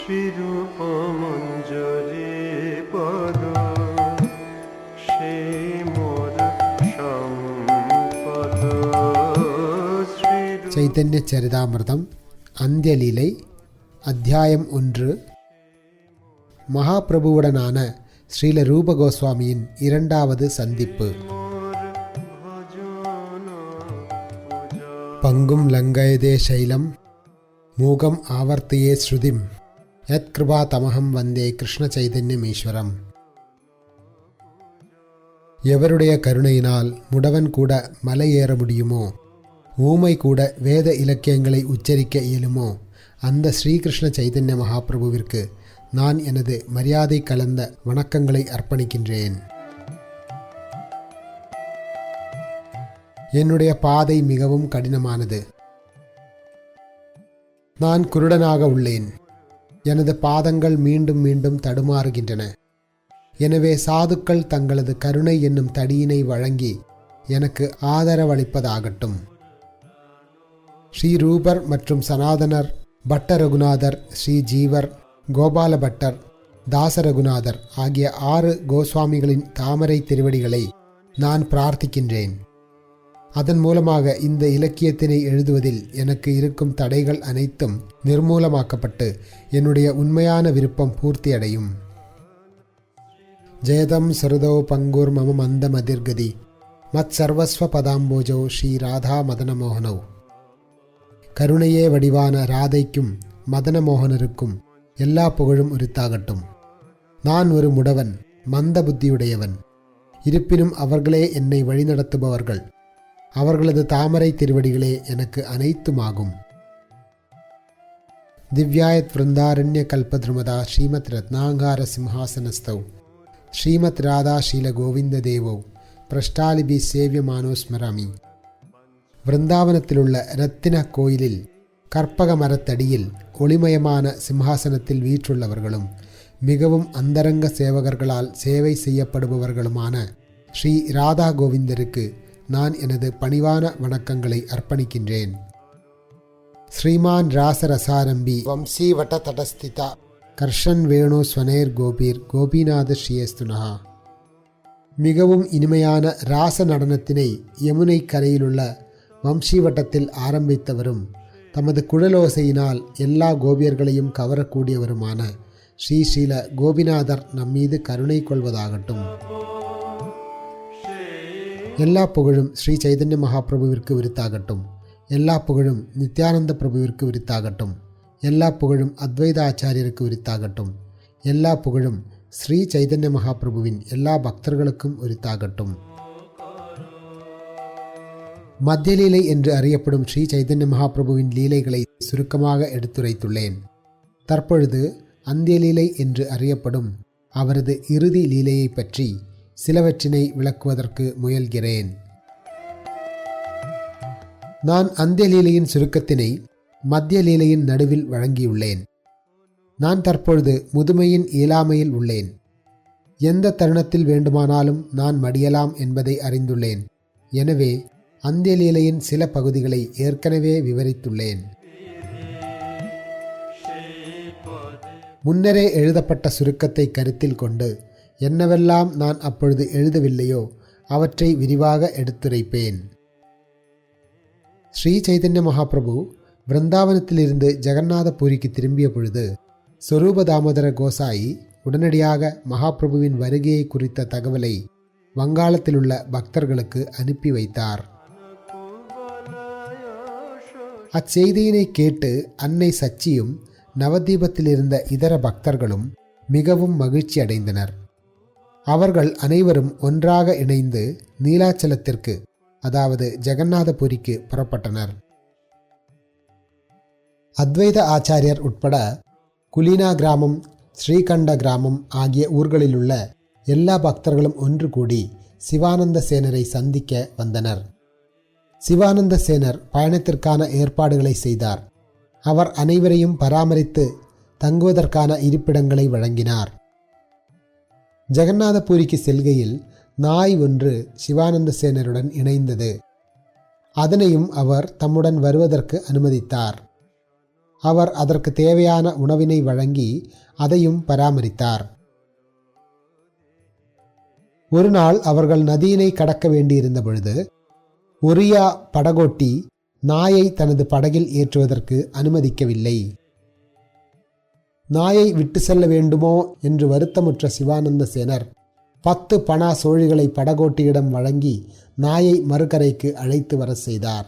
சைதன்ய சரிதாமிர்தம் அந்தியலீலை அத்தியாயம் 1. மகாபிரபுவுடனான ஸ்ரீல ரூப கோஸ்வாமியின் இரண்டாவது சந்திப்பு. பங்கும் லங்கயதே சைலம் மூகம் ஆவர்த்தியே ஸ்ருதிம் யத் கிருபா தமகம் வந்தே கிருஷ்ண சைதன்யம் ஈஸ்வரம். எவருடைய கருணையினால் முடவன் கூட மலை ஏற முடியுமோ, ஊமை கூட வேத இலக்கியங்களை உச்சரிக்க இயலுமோ, அந்த ஸ்ரீகிருஷ்ண சைதன்ய மகாபிரபுவிற்கு நான் எனது மரியாதை கலந்த வணக்கங்களை அர்ப்பணிக்கின்றேன். என்னுடைய பாதை மிகவும் கடினமானது. நான் குருடனாக உள்ளேன். எனது பாதங்கள் மீண்டும் மீண்டும் தடுமாறுகின்றன. எனவே சாதுக்கள் தங்களது கருணை என்னும் தடியினை வழங்கி எனக்கு ஆதரவளிப்பதாகட்டும். ஸ்ரீ ரூபர் மற்றும் சனாதனர், பட்ட ரகுநாதர், ஸ்ரீ ஜீவர், கோபால பட்டர், தாச ரகுநாதர் ஆகிய 6 கோஸ்வாமிகளின் தாமரை திருவடிகளை நான் பிரார்த்திக்கின்றேன். அதன் மூலமாக இந்த இலக்கியத்தினை எழுதுவதில் எனக்கு இருக்கும் தடைகள் அனைத்தும் நிர்மூலமாக்கப்பட்டு என்னுடைய உண்மையான விருப்பம் பூர்த்தியடையும். ஜெயதம் சருதோ பங்கூர் மம மந்த மதிர்கதி மத் சர்வஸ்வ பதாம்போஜோ ஸ்ரீ ராதா மதனமோகனோ. கருணையே வடிவான ராதைக்கும் மதனமோகனருக்கும் எல்லா புகழும் உரித்தாகட்டும். நான் ஒரு முடவன், மந்த புத்தியுடையவன். இருப்பினும் அவர்களே என்னை வழிநடத்துபவர்கள். அவர்களது தாமரை திருவடிகளே எனக்கு அனைத்துமாகும். திவ்யாயத் விருந்தாரண்ய கல்பத்ருமதா ஸ்ரீமத் ரத்னாங்கார சிம்ஹாசனஸ்தௌ ஸ்ரீமத் ராதா ஷீல கோவிந்த தேவோ பிரஷ்டாலிபி சேவியமானோ ஸ்மராமி. விருந்தாவனத்திலுள்ள இரத்தின கோயிலில் கற்பக மரத்தடியில் ஒளிமயமான சிம்ஹாசனத்தில் வீற்றுள்ளவர்களும் மிகவும் அந்தரங்க சேவகர்களால் சேவை செய்யப்படுபவர்களுமான ஸ்ரீ ராதா கோவிந்தருக்கு நான் எனது பணிவான வணக்கங்களை அர்ப்பணிக்கின்றேன். ஸ்ரீமான் ராசரசாரம்பி வம்சி வட்ட தடஸ்திதா கர்ஷன் வேணு ஸ்வனேர் கோபீர் கோபிநாத ஸ்ரீயஸ்துனஹா. மிகவும் இனிமையான ராச நடனத்தினை யமுனை கரையிலுள்ள வம்சி வட்டத்தில் ஆரம்பித்தவரும் தமது குழலோசையினால் எல்லா கோபியர்களையும் கவரக்கூடியவருமான ஸ்ரீ ஸ்ரீல கோபிநாதர் நம்மீது கருணை கொள்வதாகட்டும். எல்லா புகழும் ஸ்ரீ சைதன்ய மகாபிரபுவிற்கு உரித்தாகட்டும். எல்லா புகழும் நித்யானந்த பிரபுவிற்கு உரித்தாகட்டும். எல்லா புகழும் அத்வைத ஆச்சாரியருக்கு உரித்தாகட்டும். எல்லா புகழும் ஸ்ரீ சைதன்ய மகாபிரபுவின் எல்லா பக்தர்களுக்கும் உரித்தாகட்டும். மத்தியலீலை என்று அறியப்படும் ஸ்ரீ சைதன்ய மகாபிரபுவின் லீலைகளை சுருக்கமாக எடுத்துரைத்துள்ளேன். தற்பொழுது அந்தியலீலை என்று அறியப்படும் அவரது இறுதி லீலையை பற்றி சிலவற்றினை விளக்குவதற்கு முயல்கிறேன். நான் அந்தியலீலையின் சுருக்கத்தினை மத்திய லீலையின் நடுவில் வழங்கியுள்ளேன். நான் தற்பொழுது முதுமையின் இயலாமையில் உள்ளேன். எந்த தருணத்தில் வேண்டுமானாலும் நான் மடியலாம் என்பதை அறிந்துள்ளேன். எனவே அந்தியலீலையின் சில பகுதிகளை ஏற்கனவே விவரித்துள்ளேன். முன்னரே எழுதப்பட்ட சுருக்கத்தை கருத்தில் கொண்டு என்னவெல்லாம் நான் அப்பொழுது எழுதவில்லையோ அவற்றை விரிவாக எடுத்துரைப்பேன். ஸ்ரீ சைதன்ய மகாபிரபு விருந்தாவனத்திலிருந்து ஜெகநாதபுரிக்கு திரும்பிய பொழுது ஸ்வரூப தாமோதர கோசாயி உடனடியாக மகாபிரபுவின் வருகையை குறித்த தகவலை வங்காளத்திலுள்ள பக்தர்களுக்கு அனுப்பி வைத்தார். அச்செய்தியினை கேட்டு அன்னை சச்சியும் நவதீபத்தில் இருந்த இதர பக்தர்களும் மிகவும் மகிழ்ச்சி அடைந்தனர். அவர்கள் அனைவரும் ஒன்றாக இணைந்து நீலாச்சலத்திற்கு, அதாவது ஜெகநாதபுரிக்கு புறப்பட்டனர். அத்வைத ஆச்சாரியர் உட்பட குலினா கிராமம், ஸ்ரீகண்ட கிராமம் ஆகிய ஊர்களிலுள்ள எல்லா பக்தர்களும் ஒன்று கூடி சிவானந்த சேனரை சந்திக்க வந்தனர். சிவானந்த சேனர் பயணத்திற்கான ஏற்பாடுகளை செய்தார். அவர் அனைவரையும் பராமரித்து தங்குவதற்கான இருப்பிடங்களை வழங்கினார். ஜெகநாதபுரிக்கு செல்கையில் நாய் ஒன்று சிவானந்த சேனருடன் இணைந்தது. அதனையும் அவர் தம்முடன் வருவதற்கு அனுமதித்தார். அவர் அதற்கு தேவையான உணவினை வழங்கி அதையும் பராமரித்தார். ஒரு நாள் அவர்கள் நதியினை கடக்க வேண்டியிருந்த பொழுது ஒரியா படகோட்டி நாயை தனது படகில் ஏற்றுவதற்கு அனுமதிக்கவில்லை. நாயை விட்டு செல்ல வேண்டுமோ என்று வருத்தமுற்ற சிவானந்த சேனர் 10 பணா சோழிகளை படகோட்டியிடம் வழங்கி நாயை மறுகரைக்கு அழைத்து வர செய்தார்.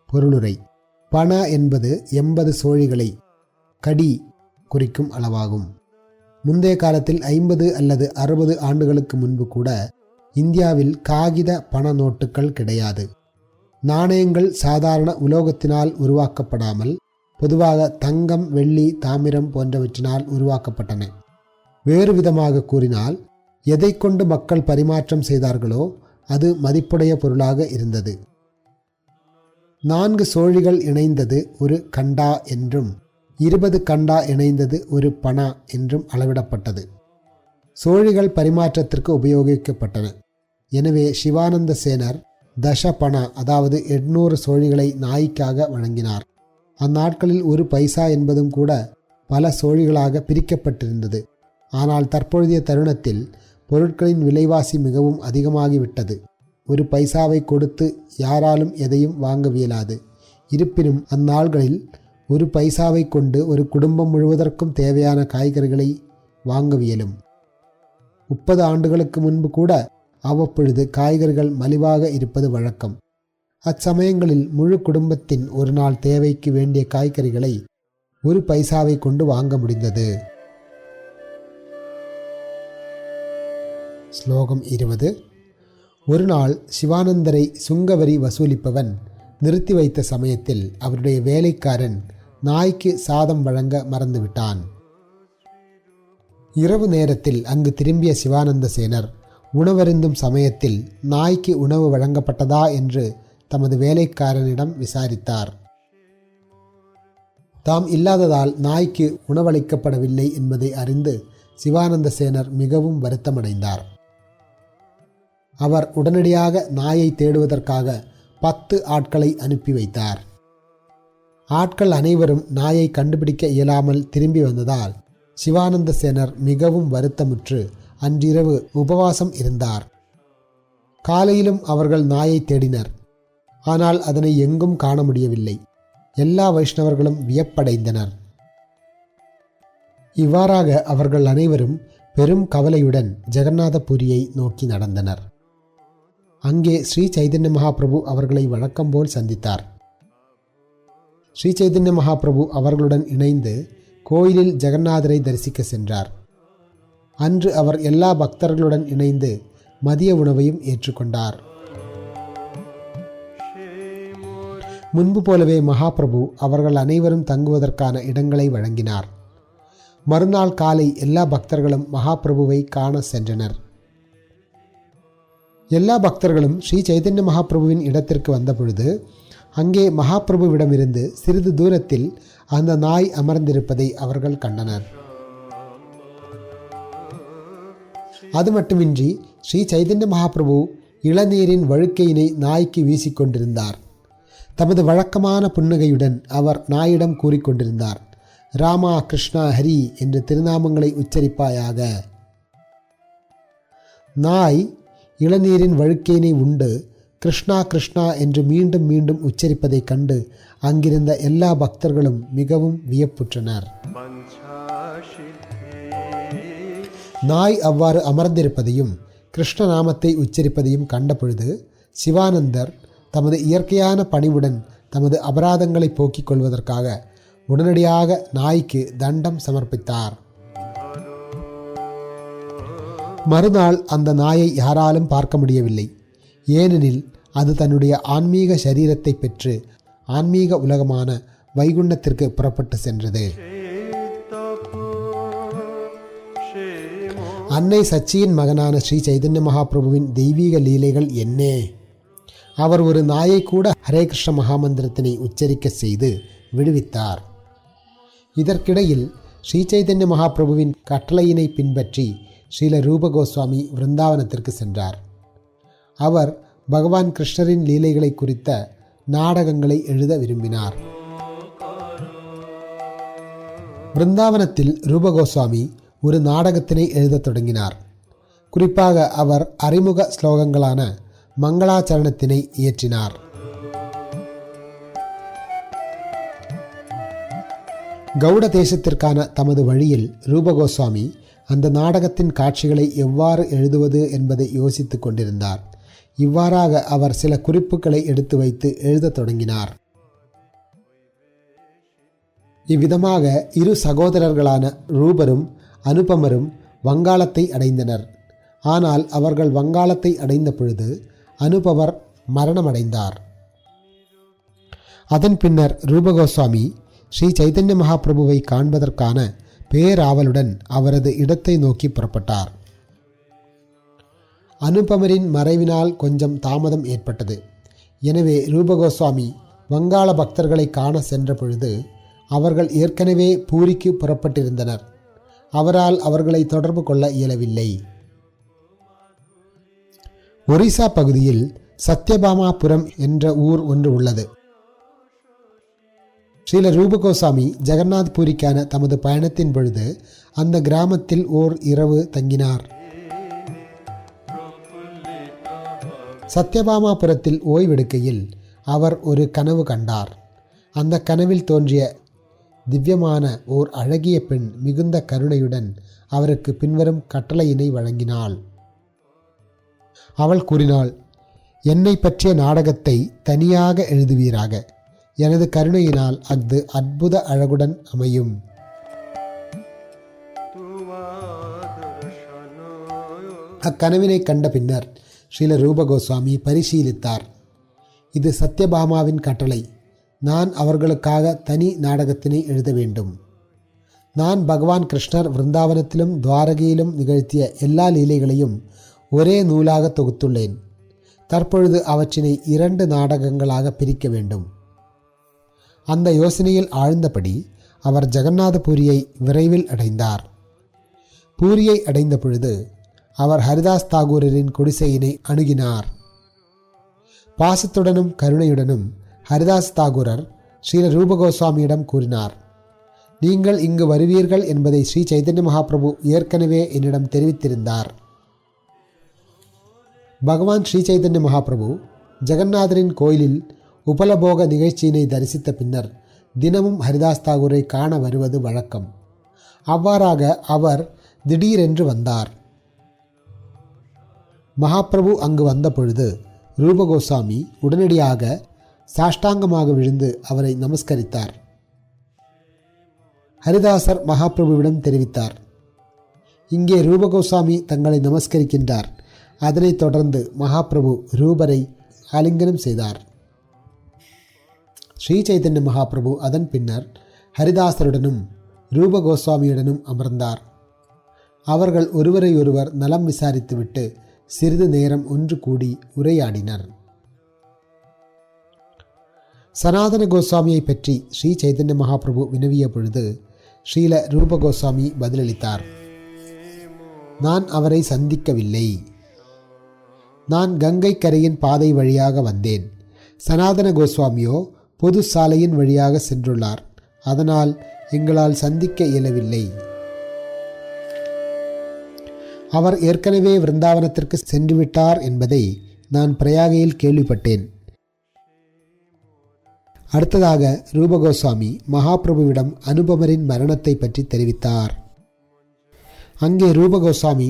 பொருளுரை: பண என்பது 80 சோழிகளை கடி குறிக்கும் அளவாகும். முந்தைய காலத்தில் 50 அல்லது 60 ஆண்டுகளுக்கு முன்பு கூட இந்தியாவில் காகித பண நோட்டுகள் கிடையாது. நாணயங்கள் சாதாரண உலோகத்தினால் உருவாக்கப்படாமல் பொதுவாக தங்கம், வெள்ளி, தாமிரம் போன்றவற்றினால் உருவாக்கப்பட்டன. வேறு விதமாக கூறினால், எதை கொண்டு மக்கள் பரிமாற்றம் செய்தார்களோ அது மதிப்புடைய பொருளாக இருந்தது. 4 சோழிகள் இணைந்தது ஒரு கண்டா என்றும் 20 கண்டா இணைந்தது ஒரு பணா என்றும் அளவிடப்பட்டது. சோழிகள் பரிமாற்றத்திற்கு உபயோகிக்கப்பட்டன. எனவே சிவானந்த சேனர் தச பணா, அதாவது 800 சோழிகளை நாய்க்காக வழங்கினார். அந்நாட்களில் ஒரு பைசா என்பதும் கூட பல சோழிகளாக பிரிக்கப்பட்டிருந்தது. ஆனால் தற்பொழுதைய தருணத்தில் பொருட்களின் விலைவாசி மிகவும் அதிகமாகிவிட்டது. ஒரு பைசாவை கொடுத்து யாராலும் எதையும் வாங்கவியலாது. இருப்பினும் அந்நாள்களில் ஒரு பைசாவை கொண்டு ஒரு குடும்பம் முழுவதற்கும் தேவையான காய்கறிகளை வாங்கவியலும். 30 ஆண்டுகளுக்கு முன்பு கூட அவ்வப்பொழுது காய்கறிகள் மலிவாக இருப்பது வழக்கம். அச்சமயங்களில் முழு குடும்பத்தின் ஒரு நாள் தேவைக்கு வேண்டிய காய்கறிகளை ஒரு பைசாவை கொண்டு வாங்க முடிந்தது. ஸ்லோகம் 20. ஒரு நாள் சிவானந்தரை சுங்கவரி வசூலிப்பவன் நிறுத்தி வைத்த சமயத்தில் அவருடைய வேலைக்காரன் நாய்க்கு சாதம் வழங்க மறந்துவிட்டான். இரவு நேரத்தில் அங்கு திரும்பிய சிவானந்த சேனர் உணவருந்தும் சமயத்தில் நாய்க்கு உணவு வழங்கப்பட்டதா என்று தமது வேலைக்காரனிடம் விசாரித்தார். தாம் இல்லாததால் நாய்க்கு உணவளிக்கப்படவில்லை என்பதை அறிந்து சிவானந்த சேனர் மிகவும் வருத்தமடைந்தார். அவர் உடனடியாக நாயை தேடுவதற்காக 10 ஆட்களை அனுப்பி வைத்தார். ஆட்கள் அனைவரும் நாயை கண்டுபிடிக்க இயலாமல் திரும்பி வந்ததால் சிவானந்த சேனர் மிகவும் வருத்தமுற்று அன்றிரவு உபவாசம் இருந்தார். காலையிலும் அவர்கள் நாயை தேடினர். ஆனால் அதனை எங்கும் காண முடியவில்லை. எல்லா வைஷ்ணவர்களும் வியப்படைந்தனர். இவ்வாறாக அவர்கள் அனைவரும் பெரும் கவலையுடன் ஜெகநாதபுரியை நோக்கி நடந்தனர். அங்கே ஸ்ரீ சைதன்ய மகாபிரபு அவர்களை வழக்கம்போல் சந்தித்தார். ஸ்ரீ சைதன்ய மகாபிரபு அவர்களுடன் இணைந்து கோயிலில் ஜெகநாதரை தரிசிக்க சென்றார். அன்று அவர் எல்லா பக்தர்களுடன் இணைந்து மதிய உணவையும் ஏற்றுக்கொண்டார். முன்பு போலவே மகாபிரபு அவர்கள் அனைவரும் தங்குவதற்கான இடங்களை வழங்கினார். மறுநாள் காலை எல்லா பக்தர்களும் மகாபிரபுவை காண சென்றனர். எல்லா பக்தர்களும் ஸ்ரீ சைதன்ய மகாபிரபுவின் இடத்திற்கு வந்தபொழுது அங்கே மகாபிரபுவிடமிருந்து சிறிது தூரத்தில் அந்த நாய் அமர்ந்திருப்பதை அவர்கள் கண்டனர். அது மட்டுமின்றி ஸ்ரீ சைதன்ய மகாபிரபு இளநீரின் வழுக்கையினை நாய்க்கு வீசிக்கொண்டிருந்தார். தமது வழக்கமான புன்னகையுடன் அவர் நாயிடம் கூறிக்கொண்டிருந்தார், ராமா, கிருஷ்ணா, ஹரி என்று திருநாமங்களை உச்சரிப்பாயாக. நாய் இளநீரின் வழுக்கையினை உண்டு கிருஷ்ணா கிருஷ்ணா என்று மீண்டும் மீண்டும் உச்சரிப்பதைக் கண்டு அங்கிருந்த எல்லா பக்தர்களும் மிகவும் வியப்புற்றனர். நாய் அவ்வாறு அமர்ந்திருப்பதையும் கிருஷ்ண நாமத்தை உச்சரிப்பதையும் கண்டபொழுது சிவானந்தர் தமது இயற்கையான பணிவுடன் தமது அபராதங்களை போக்கிக் கொள்வதற்காக உடனடியாக நாய்க்கு தண்டம் சமர்ப்பித்தார். மறுநாள் அந்த நாயை யாராலும் பார்க்க முடியவில்லை. ஏனெனில் அது தன்னுடைய ஆன்மீக சரீரத்தை பெற்று ஆன்மீக உலகமான வைகுண்டத்திற்கு புறப்பட்டு சென்றது. அன்னை சச்சியின் மகனான ஸ்ரீ சைதன்ய மகாபிரபுவின் தெய்வீக லீலைகள் என்னே! அவர் ஒரு நாயை கூட ஹரே கிருஷ்ண மகாமந்திரத்தினை உச்சரிக்க செய்து விடுவித்தார். இதற்கிடையில் ஸ்ரீ சைதன்ய மகாபிரபுவின் கட்டளையினை பின்பற்றி ஸ்ரீல ரூப கோஸ்வாமி விருந்தாவனத்திற்கு சென்றார். அவர் பகவான் கிருஷ்ணரின் லீலைகளை குறித்த நாடகங்களை எழுத விரும்பினார். பிருந்தாவனத்தில் ரூபகோஸ்வாமி ஒரு நாடகத்தினை எழுதத் தொடங்கினார். குறிப்பாக அவர் அறிமுக ஸ்லோகங்களான மங்களாச்சரணத்தினை இயற்றினார். கவுட தேசத்திற்கான தமது வழியில் ரூபகோஸ்வாமி அந்த நாடகத்தின் காட்சிகளை எவ்வாறு எழுதுவது என்பதை யோசித்து கொண்டிருந்தார். இவ்வாறாக அவர் சில குறிப்புகளை எடுத்து வைத்து எழுதத் தொடங்கினார். இவ்விதமாக இரு சகோதரர்களான ரூபரும் அனுபமரும் வங்காளத்தை அடைந்தனர். ஆனால் அவர்கள் வங்காளத்தை அடைந்த பொழுது அனுபமர் மரணமடைந்தார். அதன் பின்னர் ரூபகோஸ்வாமி ஸ்ரீ சைதன்ய மகாபிரபுவை காண்பதற்கான பேராவலுடன் அவரது இடத்தை நோக்கி புறப்பட்டார். அனுபமரின் மறைவினால் கொஞ்சம் தாமதம் ஏற்பட்டது. எனவே ரூபகோஸ்வாமி வங்காள பக்தர்களை காண சென்ற பொழுது அவர்கள் ஏற்கனவே பூரிக்கு புறப்பட்டிருந்தனர். அவரால் அவர்களை தொடர்பு கொள்ள இயலவில்லை. ஒரிசா பகுதியில் சத்யபாமாபுரம் என்ற ஊர் ஒன்று உள்ளது. ஸ்ரீல ரூபகோஸ்வாமி ஜெகநாத் பூரிக்கான தமது பயணத்தின் பொழுது அந்த கிராமத்தில் ஓர் இரவு தங்கினார். சத்யபாமாபுரத்தில் ஓய்வெடுக்கையில் அவர் ஒரு கனவு கண்டார். அந்த கனவில் தோன்றிய திவ்யமான ஓர் அழகிய பெண் மிகுந்த கருணையுடன் அவருக்கு பின்வரும் கட்டளையினை வழங்கினாள். அவள் கூறினாள், என்னை பற்றிய நாடகத்தை தனியாக எழுதுவீராக. எனது கருணையினால் அஃது அற்புத அழகுடன் அமையும். அக்கனவினை கண்ட பின்னர் ஸ்ரீல ரூபகோஸ்வாமி பரிசீலித்தார். இது சத்யபாமாவின் கட்டளை. நான் அவர்களுக்காக தனி நாடகத்தினை எழுத வேண்டும். நான் பகவான் கிருஷ்ணர் விருந்தாவனத்திலும் துவாரகையிலும் நிகழ்த்திய எல்லா லீலைகளையும் ஒரே நூலாக தொகுத்துள்ளேன். தற்பொழுது அவற்றினை 2 நாடகங்களாக பிரிக்க வேண்டும். அந்த யோசனையில் ஆழ்ந்தபடி அவர் ஜெகநாதபுரியை விரைவில் அடைந்தார். பூரியை அடைந்த பொழுது அவர் ஹரிதாஸ் தாகூரின் குடிசையினை அணுகினார். பாசத்துடனும் கருணையுடனும் ஹரிதாஸ் தாகூரர் ஸ்ரீல ரூபகோஸ்வாமியிடம் கூறினார், நீங்கள் இங்கு வருவீர்கள் என்பதை ஸ்ரீ சைதன்ய மகாபிரபு ஏற்கனவே என்னிடம் தெரிவித்திருந்தார். பகவான் ஸ்ரீ சைதன்ய மகாபிரபு ஜெகநாதரின் கோயிலில் உபலபோக நிகழ்ச்சியினை தரிசித்த பின்னர் தினமும் ஹரிதாஸ் தாகூரை காண வருவது வழக்கம். அவ்வாறாக அவர் திடீரென்று வந்தார். மகாபிரபு அங்கு வந்த பொழுது ரூபகோஸ்வாமி உடனடியாக சாஷ்டாங்கமாக விழுந்து அவரை நமஸ்கரித்தார். ஹரிதாசர் மகாபிரபுவிடம் தெரிவித்தார், இங்கே ரூபகோஸ்வாமி தங்களை நமஸ்கரிக்கின்றார். அதனைத் தொடர்ந்து மகாபிரபு ரூபரை ஆலிங்கனம் செய்தார். ஸ்ரீ சைதன்ய மகாபிரபு அதன் பின்னர் ஹரிதாசருடனும் ரூபகோஸ்வாமியுடனும் அமர்ந்தார். அவர்கள் ஒருவரையொருவர் நலம் விசாரித்துவிட்டு சிறிது நேரம் ஒன்று கூடி உரையாடினர். சனாதன கோஸ்வாமியை பற்றி ஸ்ரீ சைதன்ய மகாபிரபு வினவிய பொழுது ஸ்ரீல ரூபகோஸ்வாமி பதிலளித்தார், நான் அவரை சந்திக்கவில்லை. நான் கங்கை கரையின் பாதை வழியாக வந்தேன். சனாதன கோஸ்வாமியோ பொது சாலையின் வழியாக சென்றுள்ளார். அதனால் எங்களால் சந்திக்க இயலவில்லை. அவர் ஏற்கனவே விருந்தாவனத்திற்கு சென்றுவிட்டார் என்பதை நான் பிரயாகையில் கேள்விப்பட்டேன். அடுத்ததாக ரூபகோஸ்வாமி மகாபிரபுவிடம் அனுபமரின் மரணத்தை பற்றி தெரிவித்தார். அங்கே ரூபகோஸ்வாமி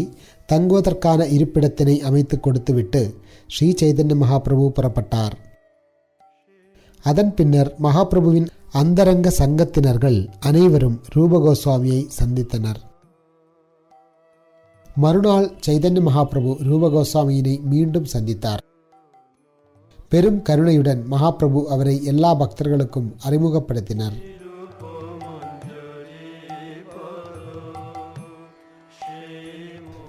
தங்குவதற்கான இருப்பிடத்தினை அமைத்து கொடுத்துவிட்டு ஸ்ரீ சைதன்ய மகாபிரபு புறப்பட்டார். அதன் பின்னர் மகாபிரபுவின் அந்தரங்க சங்கத்தினர்கள் அனைவரும் ரூபகோஸ்வாமியை சந்தித்தனர். மறுநாள் சைதன்ய மகாபிரபு ரூபகோஸ்வாமியினை மீண்டும் சந்தித்தார். பெரும் கருணையுடன் மகாபிரபு அவரை எல்லா பக்தர்களுக்கும் அறிமுகப்படுத்தினர்.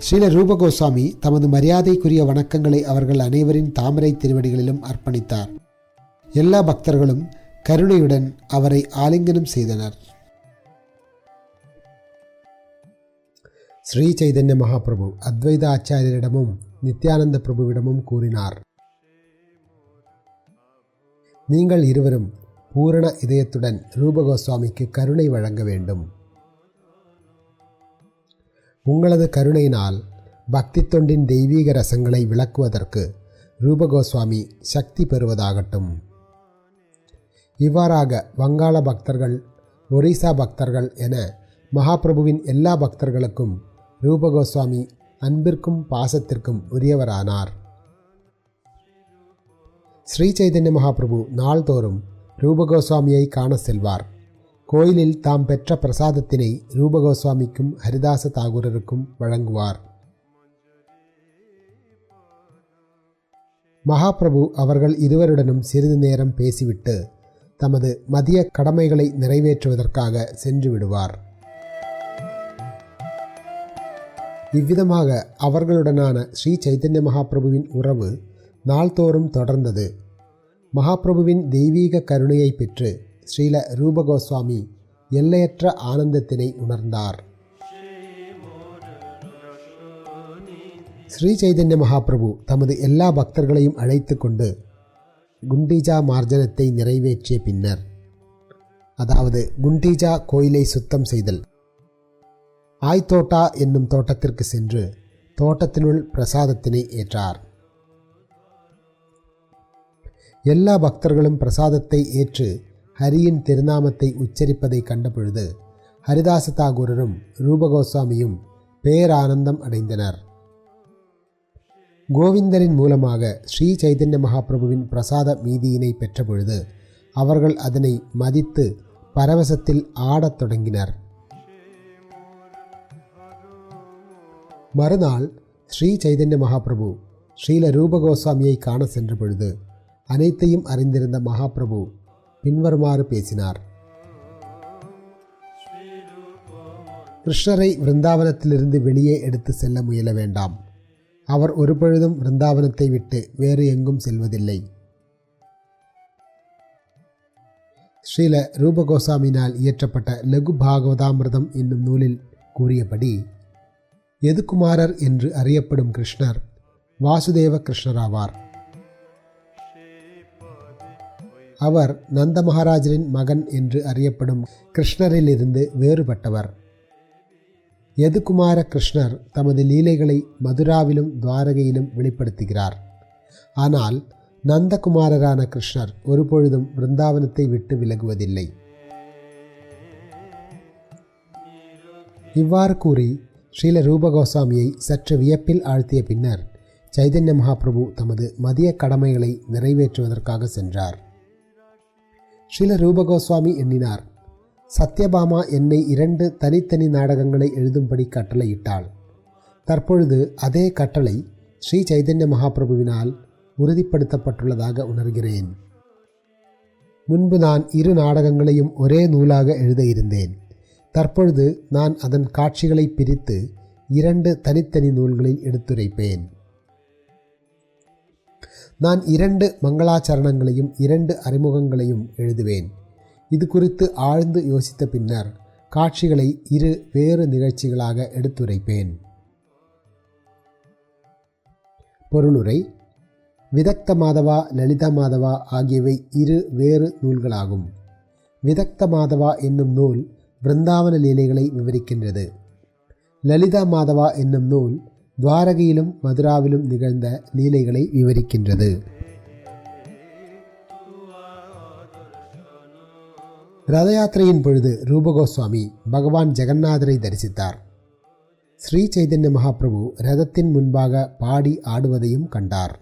ஸ்ரீல ரூபகோஸ்வாமி தமது மரியாதைக்குரிய வணக்கங்களை அவர்கள் அனைவரின் தாமரை திருவடிகளிலும் அர்ப்பணித்தார். எல்லா பக்தர்களும் கருணையுடன் அவரை ஆலிங்கனம் செய்தனர். ஸ்ரீ சைதன்ய மகாபிரபு அத்வைத ஆச்சாரியரிடமும் நித்யானந்த பிரபுவிடமும் கூறினார், நீங்கள் இருவரும் பூரண இதயத்துடன் ரூபகோஸ்வாமிக்கு கருணை வழங்க வேண்டும். உங்களது கருணையினால் பக்தி தொண்டின் தெய்வீக ரசங்களை விளக்குவதற்கு ரூபகோஸ்வாமி சக்தி பெறுவதாகட்டும். இவ்வாறாக வங்காள பக்தர்கள், ஒரிசா பக்தர்கள் என மகாபிரபுவின் எல்லா பக்தர்களுக்கும் ரூபகோஸ்வாமி அன்பிற்கும் பாசத்திற்கும் உரியவரானார். ஸ்ரீ சைதன்ய மகாபிரபு நாள்தோறும் ரூபகோஸ்வாமியை காண செல்வார். கோயிலில் தாம் பெற்ற பிரசாதத்தினை ரூபகோஸ்வாமிக்கும் ஹரிதாச தாகூரருக்கும் வழங்குவார். மகாபிரபு அவர்கள் இருவருடனும் சிறிது நேரம் பேசிவிட்டு தமது மதிய கடமைகளை நிறைவேற்றுவதற்காக சென்று விடுவார். இவ்விதமாக அவர்களுடனான ஸ்ரீ சைதன்ய மகாபிரபுவின் உறவு நாள்தோறும் தொடர்ந்தது. மகாபிரபுவின் தெய்வீக கருணையை பெற்று ஸ்ரீல ரூபகோஸ்வாமி எல்லையற்ற ஆனந்தத்தினை உணர்ந்தார். ஸ்ரீ சைதன்ய மகாபிரபு தமது எல்லா பக்தர்களையும் அழைத்து கொண்டு குண்டீஜா மார்ஜனத்தை நிறைவேற்றிய பின்னர், அதாவது குண்டீஜா கோயிலை சுத்தம் செய்தல், ஆய்தோட்டா என்னும் தோட்டத்திற்கு சென்று தோட்டத்தினுள் பிரசாதத்தினை ஏற்றார். எல்லா பக்தர்களும் பிரசாதத்தை ஏற்று ஹரியின் திருநாமத்தை உச்சரிப்பதை கண்டபொழுது ஹரிதாச தாகூரரும் ரூபகோஸ்வாமியும் பேரானந்தம் அடைந்தனர். கோவிந்தரின் மூலமாக ஸ்ரீ சைதன்ய மகாபிரபுவின் பிரசாத மீதியினை பெற்றபொழுது அவர்கள் அதனை மதித்து பரவசத்தில் ஆடத் தொடங்கினர். மறுநாள் ஸ்ரீ சைதன்ய மகாபிரபு ஸ்ரீல ரூபகோஸ்வாமியை காண சென்ற பொழுது அனைத்தையும் அறிந்திருந்த மகாபிரபு பின்வருமாறு பேசினார். கிருஷ்ணரை விருந்தாவனத்திலிருந்து வெளியே எடுத்து செல்ல முயல வேண்டாம். அவர் ஒருபொழுதும் விருந்தாவனத்தை விட்டு வேறு எங்கும் செல்வதில்லை. ஸ்ரீல ரூபகோஸ்வாமியினால் இயற்றப்பட்ட லகு பாகவதாமிர்தம் என்னும் நூலில் கூறியபடி யதுகுமாரர் என்று அறியப்படும் கிருஷ்ணர் வாசுதேவ கிருஷ்ணராவார். அவர் நந்த மகாராஜரின் மகன் என்று அறியப்படும் கிருஷ்ணரிலிருந்து வேறுபட்டவர். யதுகுமார கிருஷ்ணர் தமது லீலைகளை மதுராவிலும் துவாரகையிலும் வெளிப்படுத்துகிறார். ஆனால் நந்தகுமாரரான கிருஷ்ணர் ஒருபொழுதும் பிருந்தாவனத்தை விட்டு விலகுவதில்லை. இவ்வாறு கூறி ஸ்ரீல ரூபகோஸ்வாமியை சற்று வியப்பில் ஆழ்த்திய பின்னர் சைதன்ய மகாபிரபு தமது மதிய கடமைகளை நிறைவேற்றுவதற்காக சென்றார். ஸ்ரீல ரூபகோஸ்வாமி எண்ணினார், சத்யபாமா என்னை 2 தனித்தனி நாடகங்களை எழுதும்படி கட்டளையிட்டாள். தற்பொழுது அதே கட்டளை ஸ்ரீ சைதன்ய மகாபிரபுவினால் உறுதிப்படுத்தப்பட்டுள்ளதாக உணர்கிறேன். முன்பு நான் 2 நாடகங்களையும் ஒரே நூலாக எழுத இருந்தேன். தற்பொழுது நான் அதன் காட்சிகளை பிரித்து 2 தனித்தனி நூல்களில் எடுத்துரைப்பேன். நான் 2 மங்களாச்சரணங்களையும் 2 அறிமுகங்களையும் எழுதுவேன். இது குறித்து ஆழ்ந்து யோசித்த பின்னர் காட்சிகளை 2 வேறு நிகழ்ச்சிகளாக எடுத்துரைப்பேன். பொருளுரை: விதக்த மாதவா, லலிதா மாதவா ஆகியவை 2 வேறு நூல்களாகும். விதக்த மாதவா என்னும் நூல் பிருந்தாவன லீலைகளை விவரிக்கின்றது. லலிதா மாதவா என்னும் நூல் துவாரகையிலும் மதுராவிலும் நிகழ்ந்த லீலைகளை விவரிக்கின்றது. ரத யாத்திரையின் பொழுது ரூபகோஸ்வாமி பகவான் ஜெகநாதரை தரிசித்தார். ஸ்ரீ சைதன்ய மகாபிரபு ரதத்தின் முன்பாக பாடி ஆடுவதையும் கண்டார்.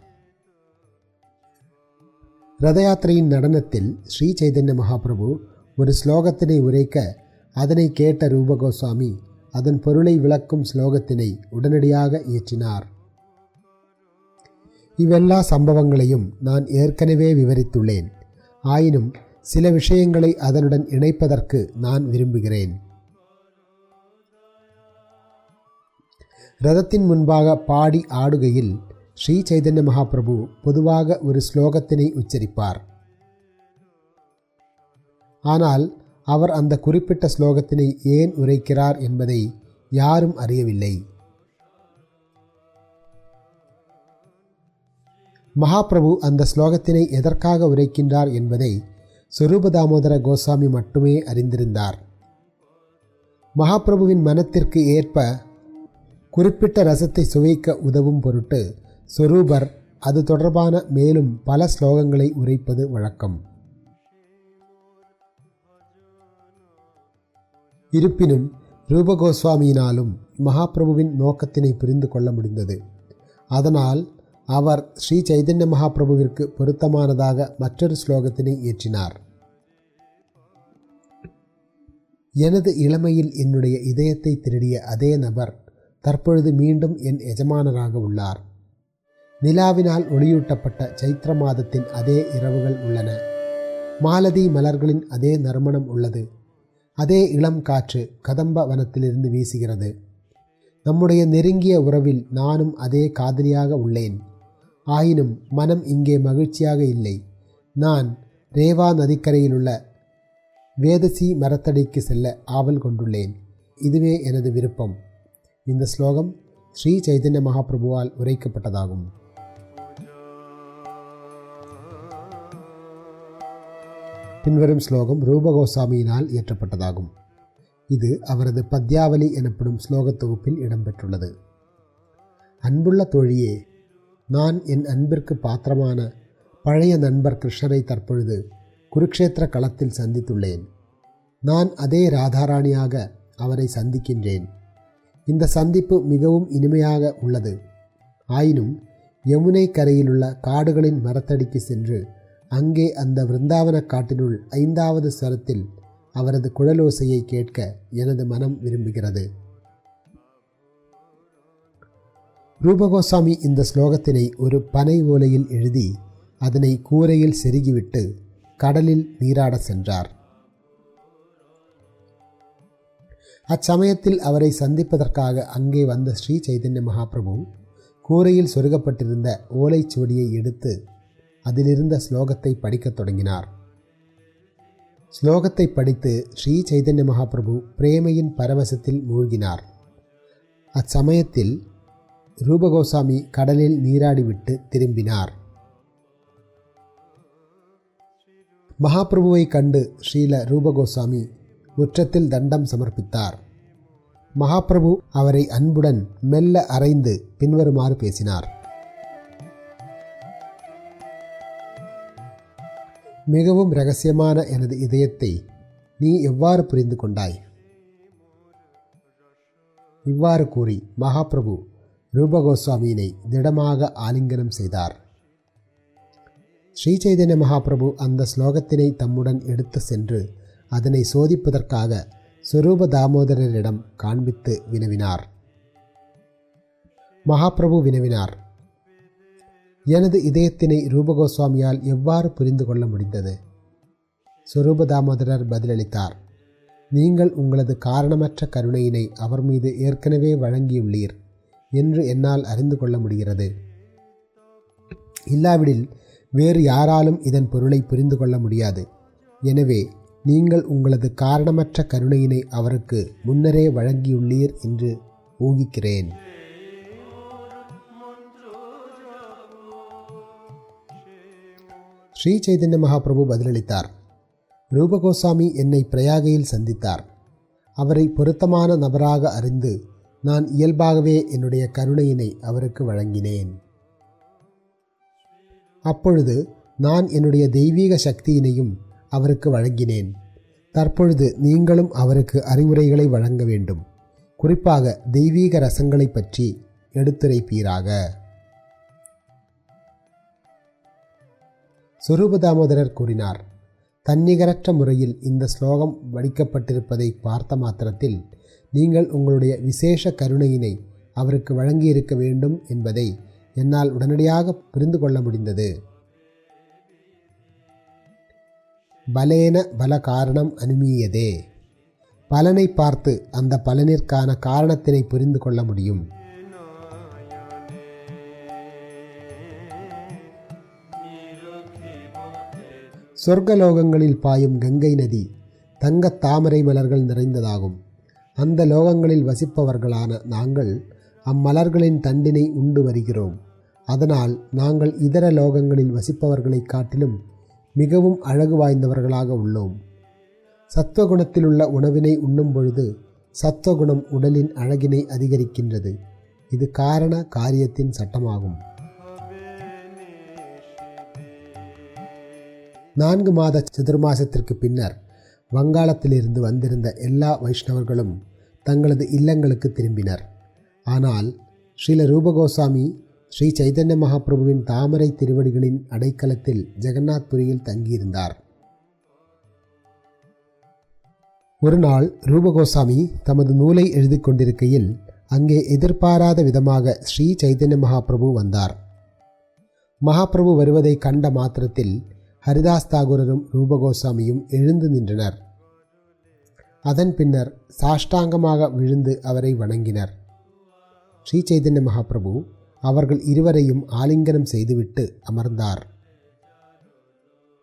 ரத யாத்திரையின் நடனத்தில் ஸ்ரீ சைதன்ய மகாபிரபு ஒரு ஸ்லோகத்தினை உரைக்க அதனை கேட்ட ரூபகோஸ்வாமி அதன் பொருளை விளக்கும் ஸ்லோகத்தினை உடனடியாக இயற்றினார். இவ்வெல்லா சம்பவங்களையும் நான் ஏற்கனவே விவரித்துள்ளேன். ஆயினும் சில விஷயங்களை அதனுடன் இணைப்பதற்கு நான் விரும்புகிறேன். ரதத்தின் முன்பாக பாடி ஆடுகையில் ஸ்ரீ சைதன்ய மகாபிரபு பொதுவாக ஒரு ஸ்லோகத்தினை உச்சரிப்பார். ஆனால் அவர் அந்த குறிப்பிட்ட ஸ்லோகத்தினை ஏன் உரைக்கிறார் என்பதை யாரும் அறியவில்லை. மகாபிரபு அந்த ஸ்லோகத்தினை எதற்காக உரைக்கின்றார் என்பதை ஸ்வரூப தாமோதர கோஸ்வாமி மட்டுமே அறிந்திருந்தார். மகாபிரபுவின் மனத்திற்கு ஏற்ப குறிப்பிட்ட ரசத்தை சுவைக்க உதவும் பொருட்டு சொரூபர் அது தொடர்பான மேலும் பல ஸ்லோகங்களை உரைப்பது வழக்கம். இருப்பினும் ரூபகோஸ்வாமியினாலும் மகாபிரபுவின் நோக்கத்தினை புரிந்து கொள்ள முடிந்தது. அதனால் அவர் ஸ்ரீ சைதன்ய மகாபிரபுவிற்கு பொருத்தமானதாக மற்றொரு ஸ்லோகத்தினை இயற்றினார். எனது இளமையில் என்னுடைய இதயத்தை திருடிய அதே நபர் தற்பொழுது மீண்டும் என் எஜமானராக உள்ளார். நிலாவினால் ஒளியூட்டப்பட்ட சைத்திர மாதத்தின் அதே இரவுகள் உள்ளன. மாலதி மலர்களின் அதே நறுமணம் உள்ளது. அதே இளம் காற்று கதம்ப வனத்திலிருந்து வீசுகிறது. நம்முடைய நெருங்கிய உறவில் நானும் அதே காதலியாக உள்ளேன். ஆயினும் மனம் இங்கே மகிழ்ச்சியாக இல்லை. நான் ரேவா நதிக்கரையிலுள்ள வேதசி மரத்தடிக்கு செல்ல ஆவல் கொண்டுள்ளேன். இதுவே எனது விருப்பம். இந்த ஸ்லோகம் ஸ்ரீ சைதன்ய மகாபிரபுவால் உரைக்கப்பட்டதாகும். பின்வரும் ஸ்லோகம் ரூபகோஸ்வாமியினால் இயற்றப்பட்டதாகும். இது அவரது பத்யாவலி எனப்படும் ஸ்லோக தொகுப்பில் இடம்பெற்றுள்ளது. அன்புள்ள தோழியே, நான் என் அன்பிற்கு பாத்திரமான பழைய நண்பர் கிருஷ்ணரை தற்பொழுது குருக்ஷேத்திர களத்தில் சந்தித்துள்ளேன். நான் அதே ராதாராணியாக அவரை சந்திக்கின்றேன். இந்த சந்திப்பு மிகவும் இனிமையாக உள்ளது. ஆயினும் யமுனை கரையிலுள்ள காடுகளின் மரத்தடிக்கு சென்று அங்கே அந்த விருந்தாவன காட்டினுள் 5வது ஸ்வரத்தில் அவரது குழலோசையை கேட்க எனது மனம் விரும்புகிறது. ரூபகோஸ்வாமி இந்த ஸ்லோகத்தினை ஒரு பனை ஓலையில் எழுதி அதனை கூரையில் செருகிவிட்டு கடலில் நீராட சென்றார். அச்சமயத்தில் அவரை சந்திப்பதற்காக அங்கே வந்த ஸ்ரீ சைதன்ய மகாபிரபு கூரையில் சொருகப்பட்டிருந்த ஓலைச்சுவடியை எடுத்து அதிலிருந்த ஸ்லோகத்தை படிக்கத் தொடங்கினார். ஸ்லோகத்தை படித்து ஸ்ரீ சைதன்ய மகாபிரபு பிரேமையின் பரவசத்தில் மூழ்கினார். அச்சமயத்தில் ரூபகோஸ்வாமி கடலில் நீராடிவிட்டு திரும்பினார். மகாபிரபுவை கண்டு ஸ்ரீல ரூபகோஸ்வாமி முற்றத்தில் தண்டம் சமர்ப்பித்தார். மகாபிரபு அவரை அன்புடன் மெல்ல அறைந்து பின்வருமாறு பேசினார். மிகவும் இரகசியமான எனது இதயத்தை நீ எவ்வாறு புரிந்து கொண்டாய்? இவ்வாறு கூறி மகாபிரபு ரூபகோஸ்வாமியினை திடமாக ஆலிங்கனம் செய்தார். ஸ்ரீ சைதன்ய மகாபிரபு அந்த ஸ்லோகத்தினை தம்முடன் எடுத்து சென்று அதனை சோதிப்பதற்காக ஸ்வரூப தாமோதரரிடம் காண்பித்து வினவினார். மகாபிரபு வினவினார், எனது இதயத்தினை ரூபகோஸ்வாமியால் எவ்வாறு புரிந்து கொள்ள முடிந்தது? ஸ்வரூப தாமோதரர் பதிலளித்தார், நீங்கள் உங்களது காரணமற்ற கருணையினை அவர் மீது ஏற்கனவே வழங்கியுள்ளீர் என்று என்னால் அறிந்து கொள்ள முடிகிறது. இல்லாவிடில் வேறு யாராலும் இதன் பொருளை புரிந்து கொள்ள முடியாது. எனவே நீங்கள் உங்களது காரணமற்ற கருணையினை அவருக்கு முன்னரே வழங்கியுள்ளீர் என்று ஊகிக்கிறேன். ஸ்ரீ சைதன்ய மகாபிரபு பதிலளித்தார், ரூபகோஸ்வாமி என்னை பிரயாகையில் சந்தித்தார். அவரை பொருத்தமான நபராக அறிந்து நான் இயல்பாகவே என்னுடைய கருணையினை அவருக்கு வழங்கினேன். அப்பொழுது நான் என்னுடைய தெய்வீக சக்தியினையும் அவருக்கு வழங்கினேன். தற்பொழுது நீங்களும் அவருக்கு அறிவுரைகளை வழங்க வேண்டும். குறிப்பாக தெய்வீக ரசங்களை பற்றி எடுத்துரைப்பீராக. ஸ்வரூப தாமோதரர் கூறினார், தன்னிகரற்ற முறையில் இந்த ஸ்லோகம் வடிக்கப்பட்டிருப்பதை பார்த்த மாத்திரத்தில் நீங்கள் உங்களுடைய விசேஷ கருணையினை அவருக்கு வழங்கியிருக்க வேண்டும் என்பதை என்னால் உடனடியாக புரிந்து கொள்ள முடிந்தது. பலேன பல காரணம் அனுமீயதே. பலனை பார்த்து அந்த பலனிற்கான காரணத்தினை புரிந்து கொள்ள முடியும். சொர்க்கலோகங்களில் பாயும் கங்கை நதி தங்கத் தாமரை மலர்கள் நிறைந்ததாகும். அந்த லோகங்களில் வசிப்பவர்களான நாங்கள் அம்மலர்களின் தண்டினை உண்டு வருகிறோம். அதனால் நாங்கள் இதர லோகங்களில் வசிப்பவர்களை காட்டிலும் மிகவும் அழகு வாய்ந்தவர்களாக உள்ளோம். சத்வகுணத்தில் உள்ள உணவினை உண்ணும் பொழுது சத்வகுணம் உடலின் அழகினை அதிகரிக்கின்றது. இது காரண காரியத்தின் சட்டமாகும். 4 மாத சதுர்மாசத்திற்கு பின்னர் வங்காளத்திலிருந்து வந்திருந்த எல்லா வைஷ்ணவர்களும் தங்களது இல்லங்களுக்கு திரும்பினர். ஆனால் ஸ்ரீல ரூபகோசாமி ஸ்ரீ சைதன்ய மகாபிரபுவின் தாமரை திருவடிகளின் அடைக்கலத்தில் ஜெகநாத்புரியில் தங்கியிருந்தார். ஒரு நாள் ரூபகோசாமி தமது நூலை எழுதி கொண்டிருக்கையில் அங்கே எதிர்பாராத விதமாக ஸ்ரீ சைதன்ய மகாபிரபு வந்தார். மகாபிரபு வருவதை கண்ட மாத்திரத்தில் ஹரிதாஸ் தாகூரரும் ரூபகோசாமியும் எழுந்து நின்றனர். அதன் பின்னர் சாஷ்டாங்கமாக விழுந்து அவரை வணங்கினர். ஸ்ரீ சைதன்ய மகாபிரபு அவர்கள் இருவரையும் ஆலிங்கனம் செய்துவிட்டு அமர்ந்தார்.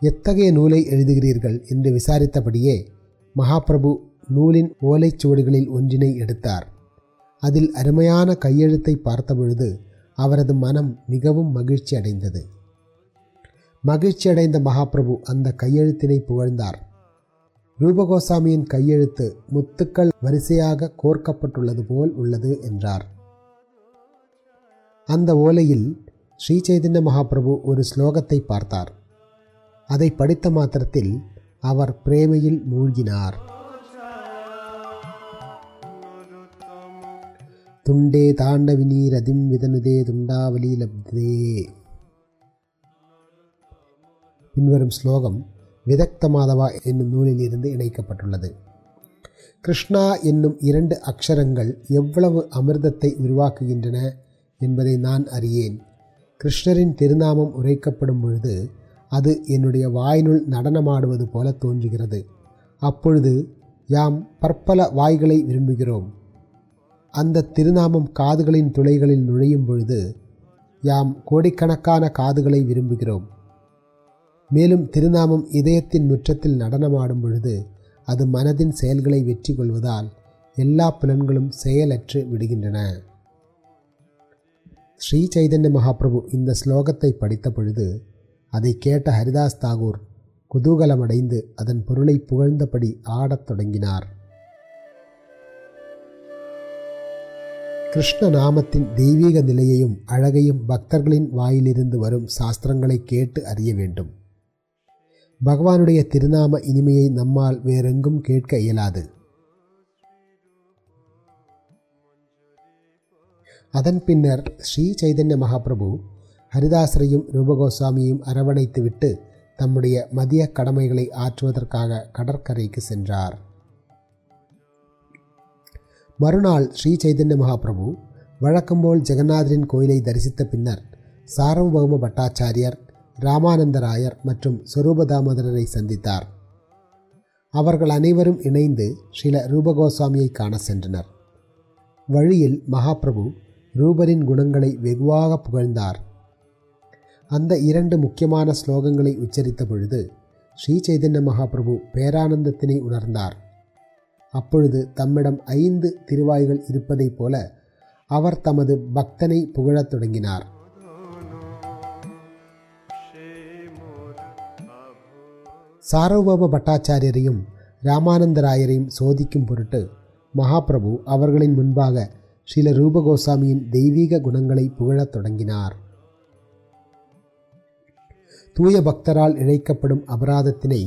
எத்தகைய நூலை எழுதுகிறீர்கள் என்று விசாரித்தபடியே மகாபிரபு நூலின் ஓலைச்சுவடுகளில் ஒன்றினை எடுத்தார். அதில் அருமையான கையெழுத்தை பார்த்தபொழுது அவரது மனம் மிகவும் மகிழ்ச்சி அடைந்தது. மகிழ்ச்சியடைந்த மகாபிரபு அந்த கையெழுத்தினை புகழ்ந்தார். ரூபகோசாமியின் கையெழுத்து முத்துக்கள் வரிசையாக கோர்க்கப்பட்டுள்ளது போல் உள்ளது என்றார். அந்த ஓலையில் ஸ்ரீ சைதன்ய மகாபிரபு ஒரு ஸ்லோகத்தை பார்த்தார். அதை படித்த மாத்திரத்தில் அவர் பிரேமையில் மூழ்கினார். துண்டே தாண்டவினி ரதிம் விதனுதே துண்டாவலி லப்தே. பின்வரும் ஸ்லோகம் விதக்த மாதவா என்னும் நூலில் இருந்து இணைக்கப்பட்டுள்ளது. கிருஷ்ணா என்னும் 2 அக்ஷரங்கள் எவ்வளவு அமிர்தத்தை உருவாக்குகின்றன என்பதை நான் அறியேன். கிருஷ்ணரின் திருநாமம் உரைக்கப்படும் பொழுது அது என்னுடைய வாயினுள் நடனமாடுவது போல தோன்றுகிறது. அப்பொழுது யாம் பற்பல வாய்களை விரும்புகிறோம். அந்த திருநாமம் காதுகளின் துளைகளில் நுழையும் பொழுது யாம் கோடிக்கணக்கான காதுகளை விரும்புகிறோம். மேலும் திருநாமம் இதயத்தின் முற்றத்தில் நடனமாடும் பொழுது அது மனதின் செயல்களை வெற்றி கொள்வதால் எல்லா புலன்களும் செயலற்று விடுகின்றன. ஸ்ரீ சைதன்ய மகாபிரபு இந்த ஸ்லோகத்தை படித்த பொழுது அதை கேட்ட ஹரிதாஸ் தாகூர் குதூகலமடைந்து அதன் பொருளை புகழ்ந்தபடி ஆடத் தொடங்கினார். கிருஷ்ண நாமத்தின் தெய்வீக நிலையையும் அழகையும் பக்தர்களின் வாயிலிருந்து வரும் சாஸ்திரங்களை கேட்டு அறிய வேண்டும். பகவானுடைய திருநாம இனிமையை நம்மால் வேறெங்கும் கேட்க இயலாது. அதன் பின்னர் ஸ்ரீ சைதன்ய மகாபிரபு ஹரிதாசரையும் ரூபகோசாமியையும் அரவணைத்துவிட்டு தம்முடைய மதிய கடமைகளை ஆற்றுவதற்காக கடற்கரைக்கு சென்றார். மறுநாள் ஸ்ரீ சைதன்ய மகாபிரபு வழக்கம்போல் ஜெகநாதரின் கோயிலை தரிசித்த பின்னர் சார்வபௌம பட்டாச்சாரியர், ராமானந்தராயர் மற்றும் ஸ்வரூபதாமோதரரை சந்தித்தார். அவர்கள் அனைவரும் இணைந்து ஸ்ரீல ரூபகோசாமியை காண சென்றனர். வழியில் மகாபிரபு ரூபரின் குணங்களை வெகுவாக புகழ்ந்தார். அந்த 2 முக்கியமான ஸ்லோகங்களை உச்சரித்த பொழுது ஸ்ரீ சைதன்ய மகாபிரபு பேரானந்தத்தினை உணர்ந்தார். அப்பொழுது தம்மிடம் 5 திருவாய்கள் இருப்பதைப் போல அவர் தமது பக்தனை புகழத் தொடங்கினார். சார்வபௌம பட்டாச்சாரியரையும் ராமானந்தராயரையும் சோதிக்கும் பொருட்டு மகாபிரபு அவர்களின் முன்பாக ஸ்ரீல ரூபகோசாமியின் தெய்வீக குணங்களை புகழத் தொடங்கினார். தூய பக்தரால் இழைக்கப்படும் அபராதத்தினை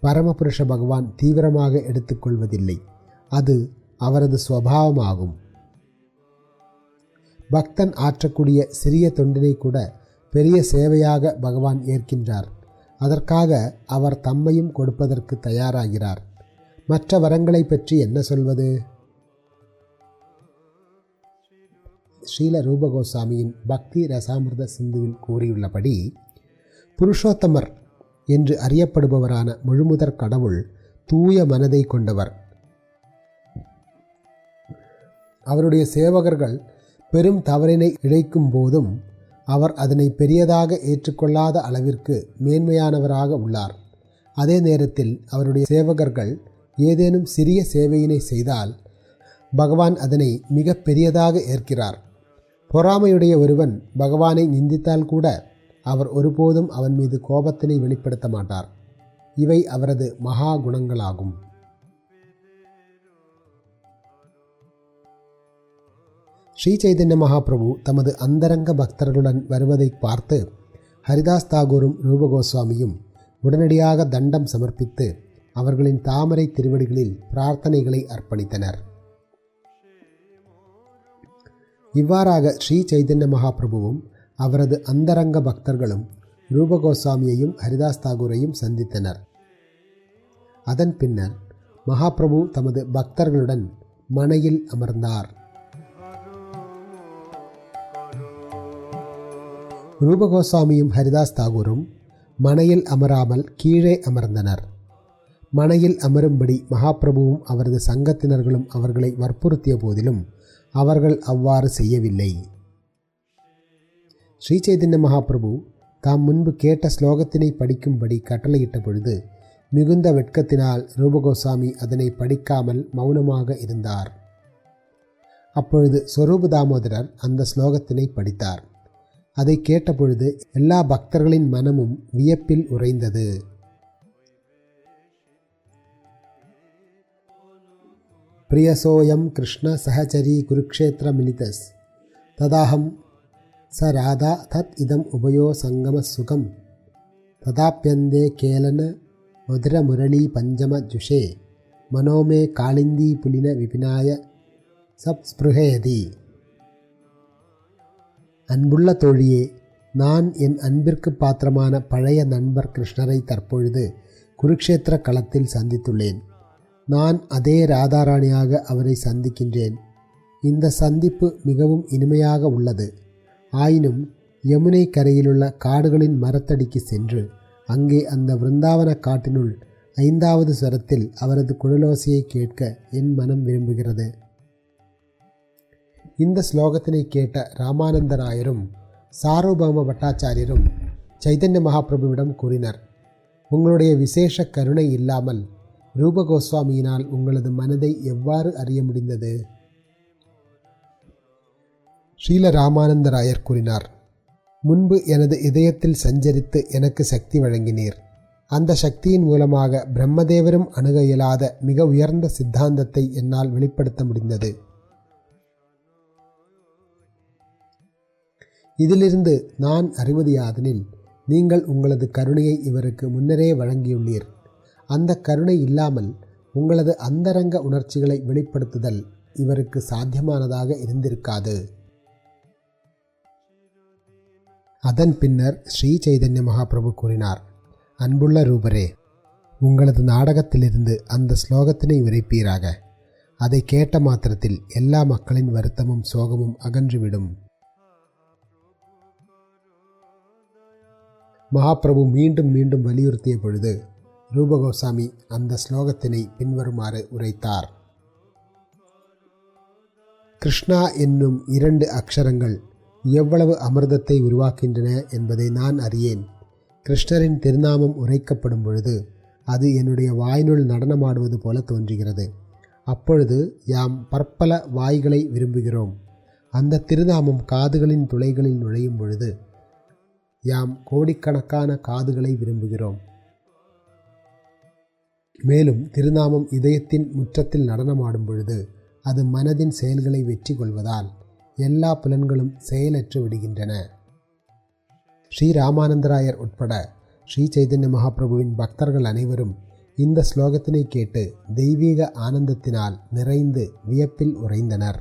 பரமபுருஷ பகவான் தீவிரமாக எடுத்துக்கொள்வதில்லை. அது அவரது சுவாவமாகும். பக்தன் ஆற்றக்கூடிய சிறிய தொண்டினை கூட பெரிய சேவையாக பகவான் ஏற்கின்றார். அதற்காக அவர் தம்மையும் கொடுப்பதற்கு தயாராகிறார். மற்ற வரங்களை பற்றி என்ன சொல்வது? ஸ்ரீல ரூபகோசாமியின் பக்தி ரசாமிர்த சிந்துவில் கூறியுள்ளபடி, புருஷோத்தமர் என்று அறியப்படுபவரான முழுமுதற் கடவுள் தூய மனதை கொண்டவர். அவருடைய சேவகர்கள் பெரும் தவறினை இழைக்கும் போதும் அவர் அதனை பெரியதாக ஏற்றுக்கொள்ளாத அளவிற்கு மேன்மையானவராக உள்ளார். அதே நேரத்தில் அவருடைய சேவகர்கள் ஏதேனும் சிறிய சேவையினை செய்தால் பகவான் அதனை மிக பெரியதாக ஏற்கிறார். பொறாமையுடைய ஒருவன் பகவானை நிந்தித்தால் கூட அவர் ஒருபோதும் அவன் மீது கோபத்தினை வெளிப்படுத்த மாட்டார். இவை அவரது மகா குணங்களாகும். ஸ்ரீ சைதன்ய மகாபிரபு தமது அந்தரங்க பக்தர்களுடன் வருவதை பார்த்து ஹரிதாஸ் தாகூரும் ரூப கோஸ்வாமியும் உடனடியாக தண்டம் சமர்ப்பித்து அவர்களின் தாமரை திருவடிகளில் பிரார்த்தனைகளை அர்ப்பணித்தனர். இவ்வாறாக ஸ்ரீ சைதன்ய மகாபிரபுவும் அவரது அந்தரங்க பக்தர்களும் ரூப கோஸ்வாமியையும் ஹரிதாஸ் தாகூரையும் சந்தித்தனர். அதன் பின்னர் மகாபிரபு தமது பக்தர்களுடன் மனையில் அமர்ந்தார். ரூப கோஸ்வாமியும் ஹரிதாஸ் தாகூரும் மனையில் அமராமல் கீழே அமர்ந்தனர். மனையில் அமரும்படி மகாபிரபுவும் அவரது சங்கத்தினர்களும் அவர்களை வற்புறுத்திய போதிலும் அவர்கள் அவ்வாறு செய்யவில்லை. ஸ்ரீ சைதன்ய மகாபிரபு தாம் முன்பு கேட்ட ஸ்லோகத்தினை படிக்கும்படி கட்டளையிட்ட பொழுது மிகுந்த வெட்கத்தினால் ரூபகோஸ்வாமி அதனை படிக்காமல் மௌனமாக இருந்தார். அப்பொழுது ஸ்வரூப தாமோதரர் அந்த ஸ்லோகத்தினை படித்தார். அதை கேட்டபொழுது எல்லா பக்தர்களின் மனமும் வியப்பில் உறைந்தது. பிரியசோயம் கிருஷ்ண சஹச்சரி குருக்ஷேத்திர மிலிதஸ் ததாஹம் ச ராதா தத் இதம் உபயோ சங்கம சுகம் ததாப்யந்தே கேலன மதுர முரளி பஞ்சம ஜுஷே மனோமே காளிந்தி புலின விபினாய சப்ஸ்பிருஹயதி. அன்புள்ள தோழியே, நான் என் அன்பிற்கு பாத்திரமான பழைய நண்பர் கிருஷ்ணரை தற்பொழுது குருக்ஷேத்திர களத்தில் சந்தித்துள்ளேன். நான் அதே ராதாராணியாக அவரை சந்திக்கின்றேன். இந்த சந்திப்பு மிகவும் இனிமையாக உள்ளது. ஆயினும் யமுனை கரையிலுள்ள காடுகளின் மரத்தடிக்கு சென்று அங்கே அந்த விருந்தாவன காட்டினுள் 5வது ஸ்வரத்தில் அவரது குழலோசையை கேட்க என் மனம் விரும்புகிறது. இந்த ஸ்லோகத்தினை கேட்ட ராமானந்தராயரும் சார்வபௌம பட்டாச்சாரியரும் சைதன்ய மகாபிரபுவிடம் கூறினர், உங்களுடைய விசேஷ கருணை இல்லாமல் ரூப கோஸ்வாமியினால் உங்களது மனதை எவ்வாறு அறிய முடிந்தது? ஸ்ரீல ராமானந்தராயர் கூறினார், முன்பு எனது இதயத்தில் சஞ்சரித்து எனக்கு சக்தி வழங்கினீர். அந்த சக்தியின் மூலமாக பிரம்மதேவரும் அணுக இயலாத மிக உயர்ந்த சித்தாந்தத்தை என்னால் வெளிப்படுத்த முடிந்தது. இதிலிருந்து நான் அறிவது யாதெனில், நீங்கள் உங்களது கருணையை இவருக்கு முன்னரே வழங்கியுள்ளீர். அந்த கருணை இல்லாமல் உங்களது அந்தரங்க உணர்ச்சிகளை வெளிப்படுத்துதல் இவருக்கு சாத்தியமானதாக இருந்திருக்காது. அதன் பின்னர் ஸ்ரீ சைதன்ய மகாபிரபு கூறினார், அன்புள்ள ரூபரே, உங்களது நாடகத்திலிருந்து அந்த ஸ்லோகத்தினை விரைப்பீராக. அதை கேட்ட மாத்திரத்தில் எல்லா மக்களின் வருத்தமும் சோகமும் அகன்றுவிடும். மகாபிரபு மீண்டும் மீண்டும் வலியுறுத்திய பொழுது ரூப கோஸ்வாமி அந்த ஸ்லோகத்தினை பின்வருமாறு உரைத்தார். கிருஷ்ணா என்னும் 2 அக்ஷரங்கள் எவ்வளவு அமிர்தத்தை உருவாக்கின்றன என்பதை நான் அறியேன். கிருஷ்ணரின் திருநாமம் உரைக்கப்படும் பொழுது அது என்னுடைய வாயினுள் நடனமாடுவது போல தோன்றுகிறது. அப்பொழுது யாம் பற்பல வாய்களை விரும்புகிறோம். அந்த திருநாமம் காதுகளின் துளைகளில் நுழையும் பொழுது யாம் கோடிக்கணக்கான காதுகளை விரும்புகிறோம். மேலும் திருநாமம் இதயத்தின் முற்றத்தில் நடனமாடும் பொழுது அது மனதின் செயல்களை வெற்றி கொள்வதால் எல்லா புலன்களும் செயலற்று விடுகின்றன. ஸ்ரீ ராமானந்தராயர் உட்பட ஸ்ரீ சைதன்ய மகாபிரபுவின் பக்தர்கள் அனைவரும் இந்த ஸ்லோகத்தினை கேட்டு தெய்வீக ஆனந்தத்தினால் நிறைந்து வியப்பில் உறைந்தனர்.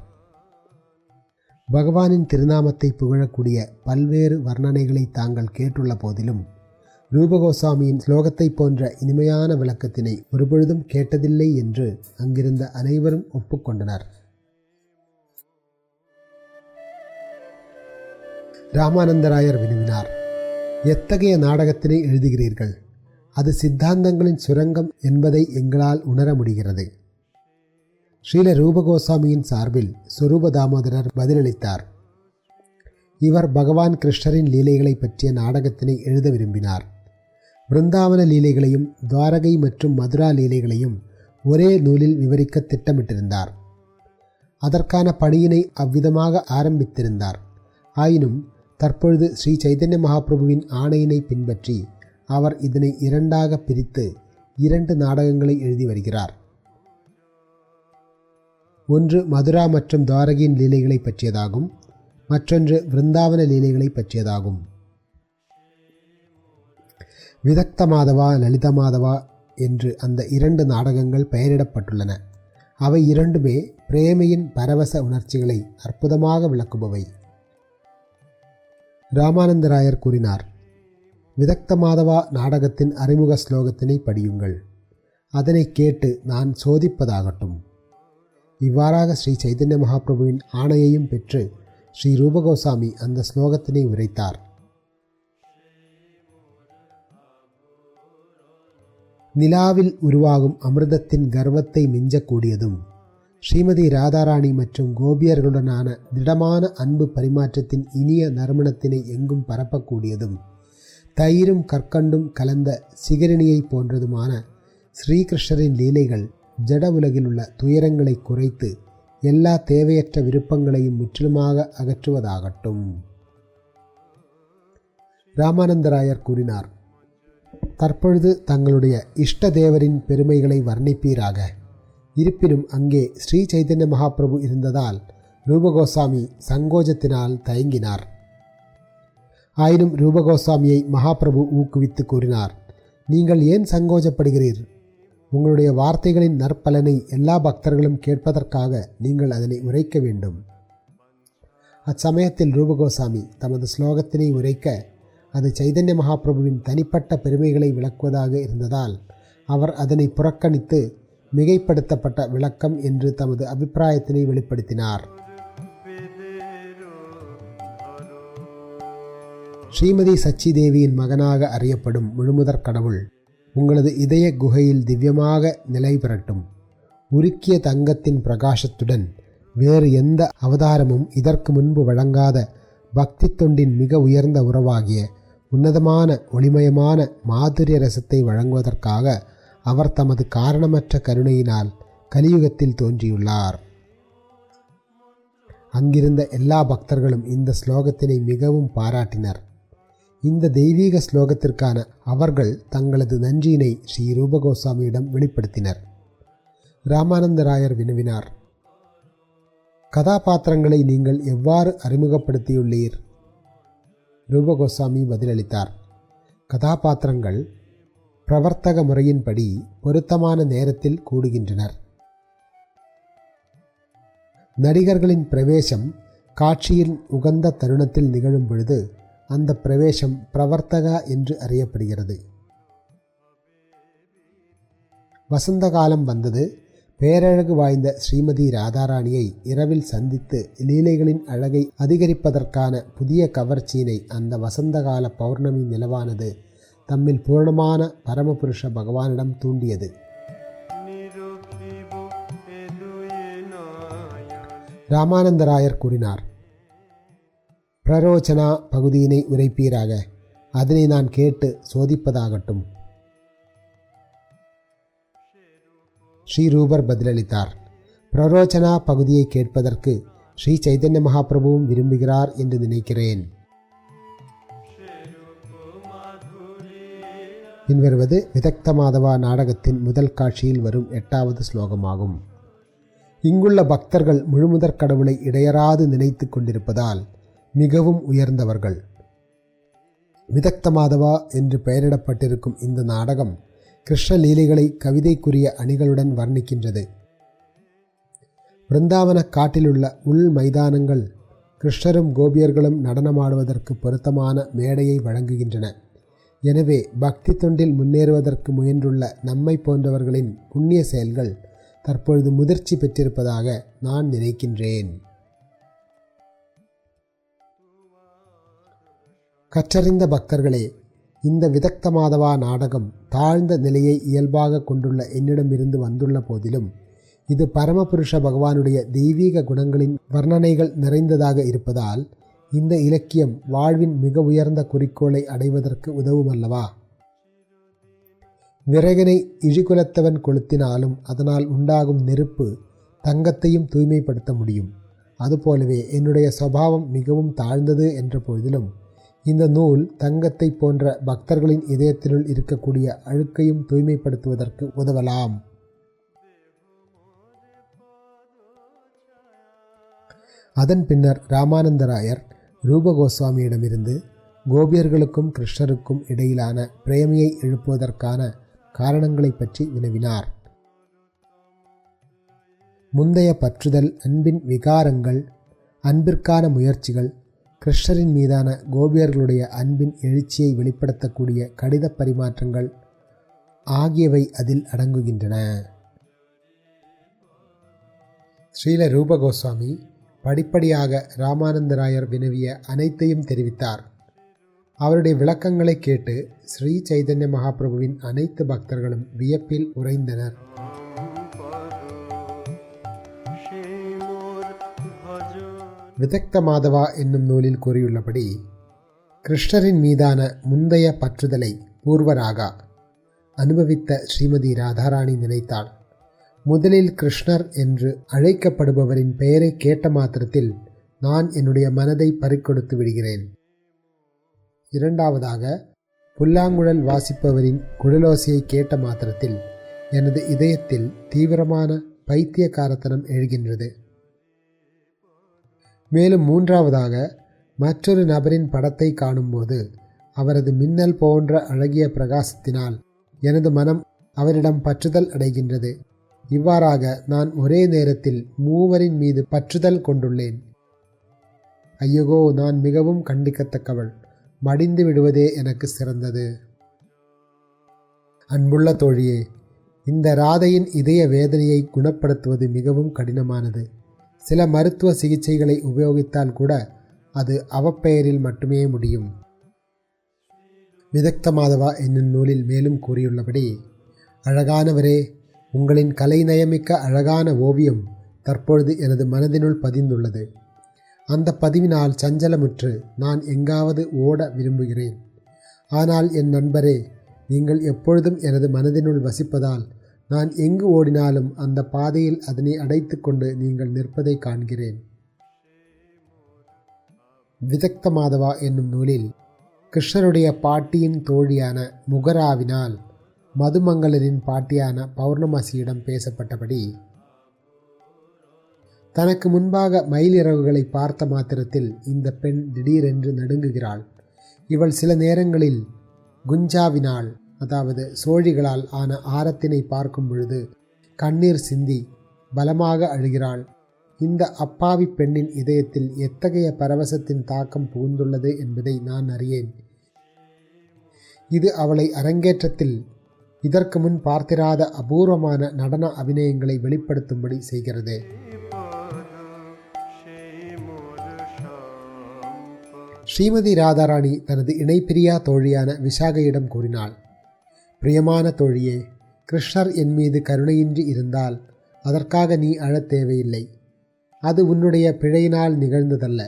பகவானின் திருநாமத்தை புகழக்கூடிய பல்வேறு வர்ணனைகளை தாங்கள் கேட்டுள்ள போதிலும் ரூபகோஸ்வாமியின் ஸ்லோகத்தை போன்ற இனிமையான விளக்கத்தினை ஒருபொழுதும் கேட்டதில்லை என்று அங்கிருந்த அனைவரும் ஒப்புக்கொண்டனர். ராமானந்தராயர் வினவினார், எத்தகைய நாடகத்தினை எழுதுகிறீர்கள்? அது சித்தாந்தங்களின் சுரங்கம் என்பதை எங்களால் உணர முடிகிறது. ஸ்ரீல ரூபகோஸ்வாமியின் சார்பில் ஸ்வரூப தாமோதரர் பதிலளித்தார். இவர் பகவான் கிருஷ்ணரின் லீலைகளை பற்றிய நாடகத்தினை எழுத விரும்பினார். பிருந்தாவன லீலைகளையும் துவாரகை மற்றும் மதுரா லீலைகளையும் ஒரே நூலில் விவரிக்க திட்டமிட்டிருந்தார். அதற்கான பணியினை அவ்விதமாக ஆரம்பித்திருந்தார். ஆயினும் தற்பொழுது ஸ்ரீ சைதன்ய மகாபிரபுவின் ஆணையினை பின்பற்றி அவர் இதனை 2ஆக பிரித்து 2 நாடகங்களை எழுதி வருகிறார். ஒன்று மதுரா மற்றும் துவாரகையின் லீலைகளை பற்றியதாகும், மற்றொன்று விருந்தாவன லீலைகளை பற்றியதாகும். விதக்த மாதவா, லலித மாதவா என்று அந்த 2 நாடகங்கள் பெயரிடப்பட்டுள்ளன. அவை இரண்டுமே பிரேமையின் பரவச உணர்ச்சிகளை அற்புதமாக விளக்குபவை. ராமானந்தராயர் கூறினார், விதக்த மாதவா நாடகத்தின் அறிமுக ஸ்லோகத்தினை படியுங்கள். அதனை கேட்டு நான் சோதிப்பதாகட்டும். இவ்வாறாக ஸ்ரீ சைதன்ய மகாபிரபுவின் ஆணையையும் பெற்று ஸ்ரீ ரூபகோசாமி அந்த ஸ்லோகத்தினை உரைத்தார். நிலாவில் உருவாகும் அமிர்தத்தின் கர்வத்தை மிஞ்சக்கூடியதும், ஸ்ரீமதி ராதாராணி மற்றும் கோபியர்களுடனான திடமான அன்பு பரிமாற்றத்தின் இனிய நறுமணத்தினை எங்கும் பரப்பக்கூடியதும், தயிரும் கற்கண்டும் கலந்த சிகரணியை போன்றதுமான ஸ்ரீகிருஷ்ணரின் லீலைகள் ஜட உலகில் உள்ள துயரங்களை குறைத்து எல்லா தேவையற்ற விருப்பங்களையும் முற்றிலுமாக அகற்றுவதாகட்டும். ராமானந்தராயர் கூறினார், தற்பொழுது தங்களுடைய இஷ்ட தேவரின் பெருமைகளை வர்ணிப்பீராக. இருப்பினும் அங்கே ஸ்ரீ சைதன்ய மகாபிரபு இருந்ததால் ரூபகோசாமி சங்கோஜத்தினால் தயங்கினார். ஆயினும் ரூபகோசாமியை மகாபிரபு ஊக்குவித்து கூறினார், நீங்கள் ஏன் சங்கோஜப்படுகிறீர்? உங்களுடைய வார்த்தைகளின் நற்பலனை எல்லா பக்தர்களும் கேட்பதற்காக நீங்கள் அதனை உரைக்க வேண்டும். அச்சமயத்தில் ரூபகோசாமி தமது ஸ்லோகத்தினை உரைக்க அது சைதன்ய மகாபிரபுவின் தனிப்பட்ட பெருமைகளை விளக்குவதாக இருந்ததால் அவர் அதனை புறக்கணித்து மிகைப்படுத்தப்பட்ட விளக்கம் என்று தமது அபிப்பிராயத்தினை வெளிப்படுத்தினார். ஸ்ரீமதி சச்சி தேவியின் மகனாக அறியப்படும் முழுமுதற் கடவுள் உங்களது இதய குகையில் திவ்யமாக நிலை பெறட்டும். உருக்கிய தங்கத்தின் பிரகாசத்துடன் வேறு எந்த அவதாரமும் இதற்கு முன்பு வழங்காத பக்தி தொண்டின் மிக உயர்ந்த உறவாகிய உன்னதமான ஒளிமயமான மாதுரிய ரசத்தை வழங்குவதற்காக அவர் தமது காரணமற்ற கருணையினால் கலியுகத்தில் தோன்றியுள்ளார். அங்கிருந்த எல்லா பக்தர்களும் இந்த ஸ்லோகத்தினை மிகவும் பாராட்டினர். இந்த தெய்வீக ஸ்லோகத்திற்கான அவர்கள் தங்களது நன்றியினை ஸ்ரீ ரூபகோசாமியிடம் வெளிப்படுத்தினர். ராமானந்தராயர் வினவினார், கதாபாத்திரங்களை நீங்கள் எவ்வாறு அறிமுகப்படுத்தியுள்ளீர்? ரூபகோசாமி பதிலளித்தார், கதாபாத்திரங்கள் பிரவர்த்தக முறையின்படி பொருத்தமான நேரத்தில் கூடுகின்றனர். நடிகர்களின் பிரவேசம் காட்சியின் உகந்த தருணத்தில் நிகழும் பொழுது அந்த பிரவேசம் பிரவர்த்தகா என்று அறியப்படுகிறது. வசந்த காலம் வந்தது. பேரழகு வாய்ந்த ஸ்ரீமதி ராதாராணியை இரவில் சந்தித்து லீலைகளின் அழகை அதிகரிப்பதற்கான புதிய கவர்ச்சியினை அந்த வசந்தகால பௌர்ணமி நிலவானது தம்மில் பூர்ணமான பரமபுருஷ பகவானிடம் தூண்டியது. ராமானந்தராயர் கூறினார், பிரரோச்சனா பகுதியினை உரைப்பீராக. அதனை நான் கேட்டு சோதிப்பதாகட்டும். ஸ்ரீரூபர் பதிலளித்தார், பிரரோச்சனா பகுதியை கேட்பதற்கு ஸ்ரீ சைதன்ய மகாபிரபுவும் விரும்புகிறார் என்று நினைக்கிறேன். பின்வருவது விதக்த மாதவா நாடகத்தின் முதல் காட்சியில் வரும் 8வது ஸ்லோகமாகும். இங்குள்ள பக்தர்கள் முழுமுதற் கடவுளை இடையறாது நினைத்து கொண்டிருப்பதால் மிகவும் உயர்ந்தவர்கள். விதக்த மாதவா என்று பெயரிடப்பட்டிருக்கும் இந்த நாடகம் கிருஷ்ண லீலைகளை கவிதைக்குரிய அணிகளுடன் வர்ணிக்கின்றது. பிருந்தாவன காட்டிலுள்ள உள் மைதானங்கள் கிருஷ்ணரும் கோபியர்களும் நடனமாடுவதற்கு பொருத்தமான மேடையை வழங்குகின்றன. எனவே பக்தி தொண்டில் முன்னேறுவதற்கு முயன்றுள்ள நம்மை போன்றவர்களின் புண்ணிய செயல்கள் தற்பொழுது முதிர்ச்சி பெற்றிருப்பதாக நான் நினைக்கின்றேன். கற்றறிந்த பக்தர்களே, இந்த விதக்த மாதவா நாடகம் தாழ்ந்த நிலையை இயல்பாக கொண்டுள்ள என்னிடமிருந்து வந்துள்ள போதிலும் இது பரமபுருஷ பகவானுடைய தெய்வீக குணங்களின் வர்ணனைகள் நிறைந்ததாக இருப்பதால் இந்த இலக்கியம் வாழ்வின் மிக உயர்ந்த குறிக்கோளை அடைவதற்கு உதவுமல்லவா? விறகினை இழிகுலத்தவன் கொளுத்தினாலும் அதனால் உண்டாகும் நெருப்பு தங்கத்தையும் தூய்மைப்படுத்த முடியும். அதுபோலவே என்னுடைய சுபாவம் மிகவும் தாழ்ந்தது என்ற போதிலும் இந்த நூல் தங்கத்தை போன்ற பக்தர்களின் இதயத்தினுள் இருக்கக்கூடிய அழுக்கையும் தூய்மைப்படுத்துவதற்கு உதவலாம். அதன் பின்னர் ராமானந்தராயர் ரூபகோஸ்வாமியிடமிருந்து கோபியர்களுக்கும் கிருஷ்ணருக்கும் இடையிலான பிரேமையை எழுப்புவதற்கான காரணங்களை பற்றி வினவினார். முந்தைய பற்றுதல், அன்பின் விகாரங்கள், அன்பிற்கான முயற்சிகள், கிருஷ்ணரின் மீதான கோபியர்களுடைய அன்பின் எழுச்சியை வெளிப்படுத்தக்கூடிய கடித பரிமாற்றங்கள் ஆகியவை அதில் அடங்குகின்றன. ஸ்ரீல ரூபகோஸ்வாமி படிப்படியாக ராமானந்தராயர் வினவிய அனைத்தையும் தெரிவித்தார். அவருடைய விளக்கங்களை கேட்டு ஸ்ரீ சைதன்ய மகாபிரபுவின் அனைத்து பக்தர்களும் வியப்பில் உறைந்தனர். விதக்த மாதவா என்னும் நூலில் கூறியுள்ளபடி, கிருஷ்ணரின் மீதான முந்தைய பற்றுதலை பூர்வராகா அனுபவித்த ஸ்ரீமதி ராதாராணி நினைத்தாள். முதலில் கிருஷ்ணர் என்று அழைக்கப்படுபவரின் பெயரை கேட்ட மாத்திரத்தில் நான் என்னுடைய மனதை பறிக்கொடுத்து விடுகிறேன். இரண்டாவதாக, புல்லாங்குழல் வாசிப்பவரின் குழலோசையை கேட்ட மாத்திரத்தில் எனது இதயத்தில் தீவிரமான பைத்தியக்காரத்தனம் எழுகின்றது. மேலும் மூன்றாவதாக, மற்றொரு நபரின் படத்தை காணும்போது அவரது மின்னல் போன்ற அழகிய பிரகாசத்தினால் எனது மனம் அவரிடம் பற்றுதல் அடைகின்றது. இவ்வாறாக நான் ஒரே நேரத்தில் மூவரின் மீது பற்றுதல் கொண்டுள்ளேன். ஐயகோ, நான் மிகவும் கண்டிக்கத்தக்கவள். மடிந்து விடுவதே எனக்கு சிறந்தது. அன்புள்ள தோழியே, இந்த ராதையின் இதய வேதனையை குணப்படுத்துவது மிகவும் கடினமானது. சில மருத்துவ சிகிச்சைகளை உபயோகித்தால் கூட அது அவப்பெயரில் மட்டுமே முடியும். விதக்த மாதவா என்னும் நூலில் மேலும் கூறியுள்ளபடி, அழகானவரே, உங்களின் கலைநயமிக்க அழகான ஓவியம் தற்பொழுது எனது மனதினுள் பதிந்துள்ளது. அந்த பதிவினால் சஞ்சலமுற்று நான் எங்காவது ஓட விரும்புகிறேன். ஆனால் என் நண்பரே, நீங்கள் எப்பொழுதும் எனது மனதினுள் வசிப்பதால் நான் எங்கு ஓடினாலும் அந்த பாதையில் அதனை அடைத்து கொண்டு நீங்கள் நிற்பதை காண்கிறேன். விதக்த மாதவா என்னும் நூலில் கிருஷ்ணருடைய பாட்டியின் தோழியான முகராவினால் மதுமங்கலரின் பாட்டியான பௌர்ணமாசியிடம் பேசப்பட்டபடி, தனக்கு முன்பாக மயிலிறகுகளை பார்த்த மாத்திரத்தில் இந்த பெண் திடீரென்று நடுங்குகிறாள். இவள் சில நேரங்களில் குஞ்சாவினால், அதாவது சோழிகளால் ஆன ஆரத்தினை பார்க்கும் பொழுது கண்ணீர் சிந்தி பலமாக அழுகிறாள். இந்த அப்பாவி பெண்ணின் இதயத்தில் எத்தகைய பரவசத்தின் தாக்கம் புகுந்துள்ளது என்பதை நான் அறியேன். இது அவளை அரங்கேற்றத்தில் இதற்கு முன் பார்த்திராத அபூர்வமான நடன அபிநயங்களை வெளிப்படுத்தும்படி செய்கிறது. ஸ்ரீமதி ராதாராணி தனது இணைப்பிரியா தோழியான விஷாகையிடம் கூறினாள், பிரியமான தோழியே, கிருஷ்ணர் என் மீது கருணையின்றி இருந்தால் அதற்காக நீ அழத் தேவையில்லை. அது உன்னுடைய பிழையினால் நிகழ்ந்ததல்ல.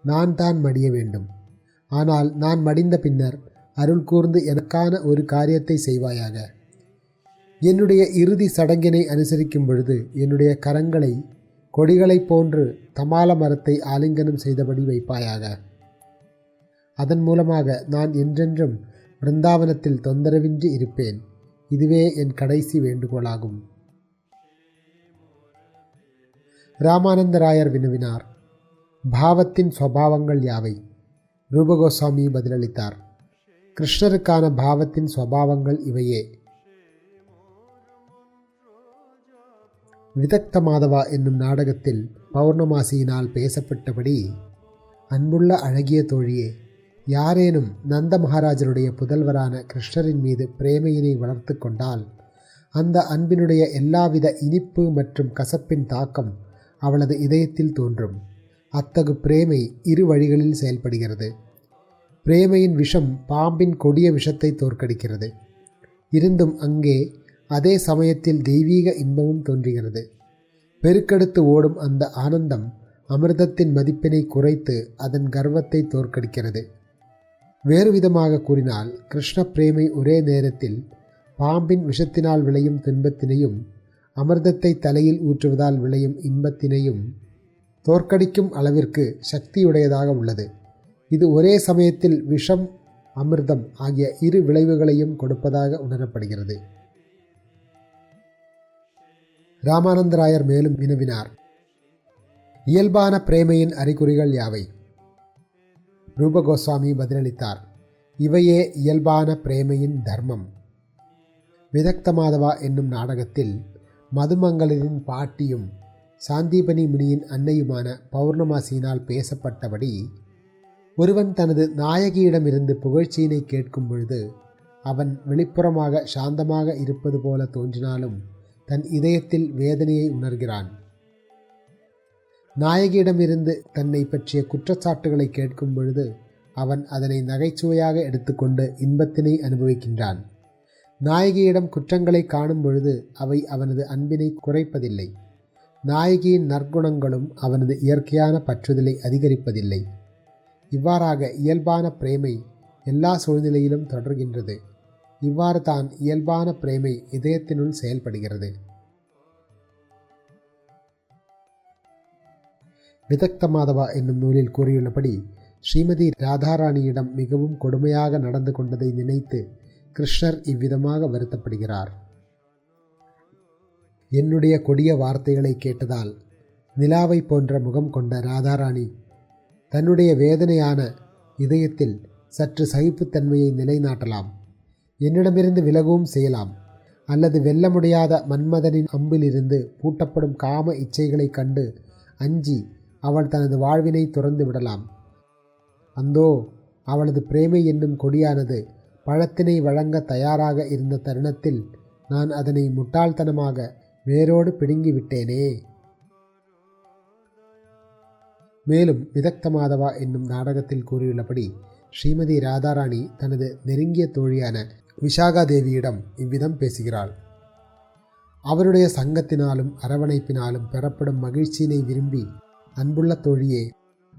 நான் தான் மடிய வேண்டும். ஆனால் நான் மடிந்த பின்னர் அருள் கூர்ந்து எனக்கான ஒரு காரியத்தை செய்வாயாக. என்னுடைய இறுதி சடங்கினை அனுசரிக்கும் பொழுது என்னுடைய கரங்களை கொடிகளைப் போன்று தமால மரத்தை ஆலிங்கனம் செய்தபடி வைப்பாயாக. அதன் மூலமாக நான் என்றென்றும் பிருந்தாவனத்தில் தொந்தரவின்றி இருப்பேன். இதுவே என் கடைசி வேண்டுகோளாகும். ராமானந்தராயர் வினவினார், பாவத்தின் ஸ்வபாவங்கள் யாவை? ரூபகோஸ்வாமி பதிலளித்தார், கிருஷ்ணருக்கான பாவத்தின் ஸ்வபாவங்கள் இவையே. விதக்த மாதவா என்னும் நாடகத்தில் பௌர்ணமாசியினால் பேசப்பட்டபடி, அன்புள்ள அழகிய தோழியே, யாரேனும் நந்த மகாராஜருடைய புதல்வரான கிருஷ்ணரின் மீது பிரேமையினை வளர்த்து கொண்டால் அந்த அன்பினுடைய எல்லாவித இனிப்பு மற்றும் கசப்பின் தாக்கம் அவளது இதயத்தில் தோன்றும். அத்தகு பிரேமை இரு வழிகளில் செயல்படுகிறது. பிரேமையின் விஷம் பாம்பின் கொடிய விஷத்தை தோற்கடிக்கிறது. இருந்தும் அங்கே அதே சமயத்தில் தெய்வீக இன்பமும் தோன்றுகிறது. பெருக்கெடுத்து ஓடும் அந்த ஆனந்தம் அமிர்தத்தின் மதிப்பினை குறைத்து அதன் கர்வத்தை தோற்கடிக்கிறது. வேறு விதமாக கூறினால், கிருஷ்ண பிரேமை ஒரே நேரத்தில் பாம்பின் விஷத்தினால் விளையும் துன்பத்தினையும் அமிர்தத்தை தலையில் ஊற்றுவதால் விளையும் இன்பத்தினையும் தோற்கடிக்கும் அளவிற்கு சக்தியுடையதாக உள்ளது. இது ஒரே சமயத்தில் விஷம், அமிர்தம் ஆகிய இரு விளைவுகளையும் கொடுப்பதாக உணரப்படுகிறது. ராமானந்தராயர் மேலும் வினவினார், இயல்பான பிரேமையின் அறிகுறிகள் யாவை? ரூப கோஸ்வாமி பதிலளித்தார், இவையே இயல்பான பிரேமையின் தர்மம். விதக்த மாதவா என்னும் நாடகத்தில் மதுமங்கலரின் பாட்டியும் சாந்தீபனி முனியின் அன்னையுமான பௌர்ணமாசியினால் பேசப்பட்டபடி, ஒருவன் தனது நாயகியிடமிருந்து புகழ்ச்சியினை கேட்கும் பொழுது அவன் வெளிப்புறமாக சாந்தமாக இருப்பது போல தோன்றினாலும் தன் இதயத்தில் வேதனையை உணர்கிறான். நாயகியிடமிருந்து தன்னை பற்றிய குற்றச்சாட்டுகளை கேட்கும் பொழுது அவன் அதனை நகைச்சுவையாக எடுத்துக்கொண்டு இன்பத்தினை அனுபவிக்கின்றான். நாயகியிடம் குற்றங்களை காணும் பொழுது அவை அவனது அன்பினை குறைப்பதில்லை. நாயகியின் நற்குணங்களும் அவனது இயற்கையான பற்றுதலை அதிகரிப்பதில்லை. இவ்வாறாக இயல்பான பிரேமை எல்லா சூழ்நிலையிலும் தொடர்கின்றது. இவ்வாறு தான் இயல்பான பிரேமை இதயத்தினுள் செயல்படுகிறது. விதக்த மாதவா என்னும் நூலில் கூறியுள்ளபடி, ஸ்ரீமதி ராதாராணியிடம் மிகவும் கொடுமையாக நடந்து கொண்டதை நினைத்து கிருஷ்ணர் இவ்விதமாக வருத்தப்படுகிறார். என்னுடைய கொடிய வார்த்தைகளை கேட்டதால் நிலாவை போன்ற முகம் கொண்ட ராதாராணி தன்னுடைய வேதனையான இதயத்தில் சற்று சகிப்புத்தன்மையை நிலைநாட்டலாம். என்னிடமிருந்து விலகவும் செய்யலாம். அல்லது வெல்ல முடியாத மன்மதனின் அம்பிலிருந்து பூட்டப்படும் காம இச்சைகளை கண்டு அஞ்சி அவள் தனது வாழ்வினை துறந்து விடலாம். அந்தோ அவளது பிரேமை என்னும் கொடியானது பழத்தினை வழங்க தயாராக இருந்த தருணத்தில் நான் அதனை முட்டாள்தனமாக வேரோடு பிடுங்கி விட்டேனே. மேலும் விதக்த மாதவா என்னும் நாடகத்தில் கூறியுள்ளபடி, ஸ்ரீமதி ராதாராணி தனது நெருங்கிய தோழியான விஷாகா தேவியிடம் இவ்விதம் பேசுகிறாள். அவருடைய சங்கத்தினாலும் அரவணைப்பினாலும் பெறப்படும் மகிழ்ச்சியினை விரும்பி, அன்புள்ள தோழியே,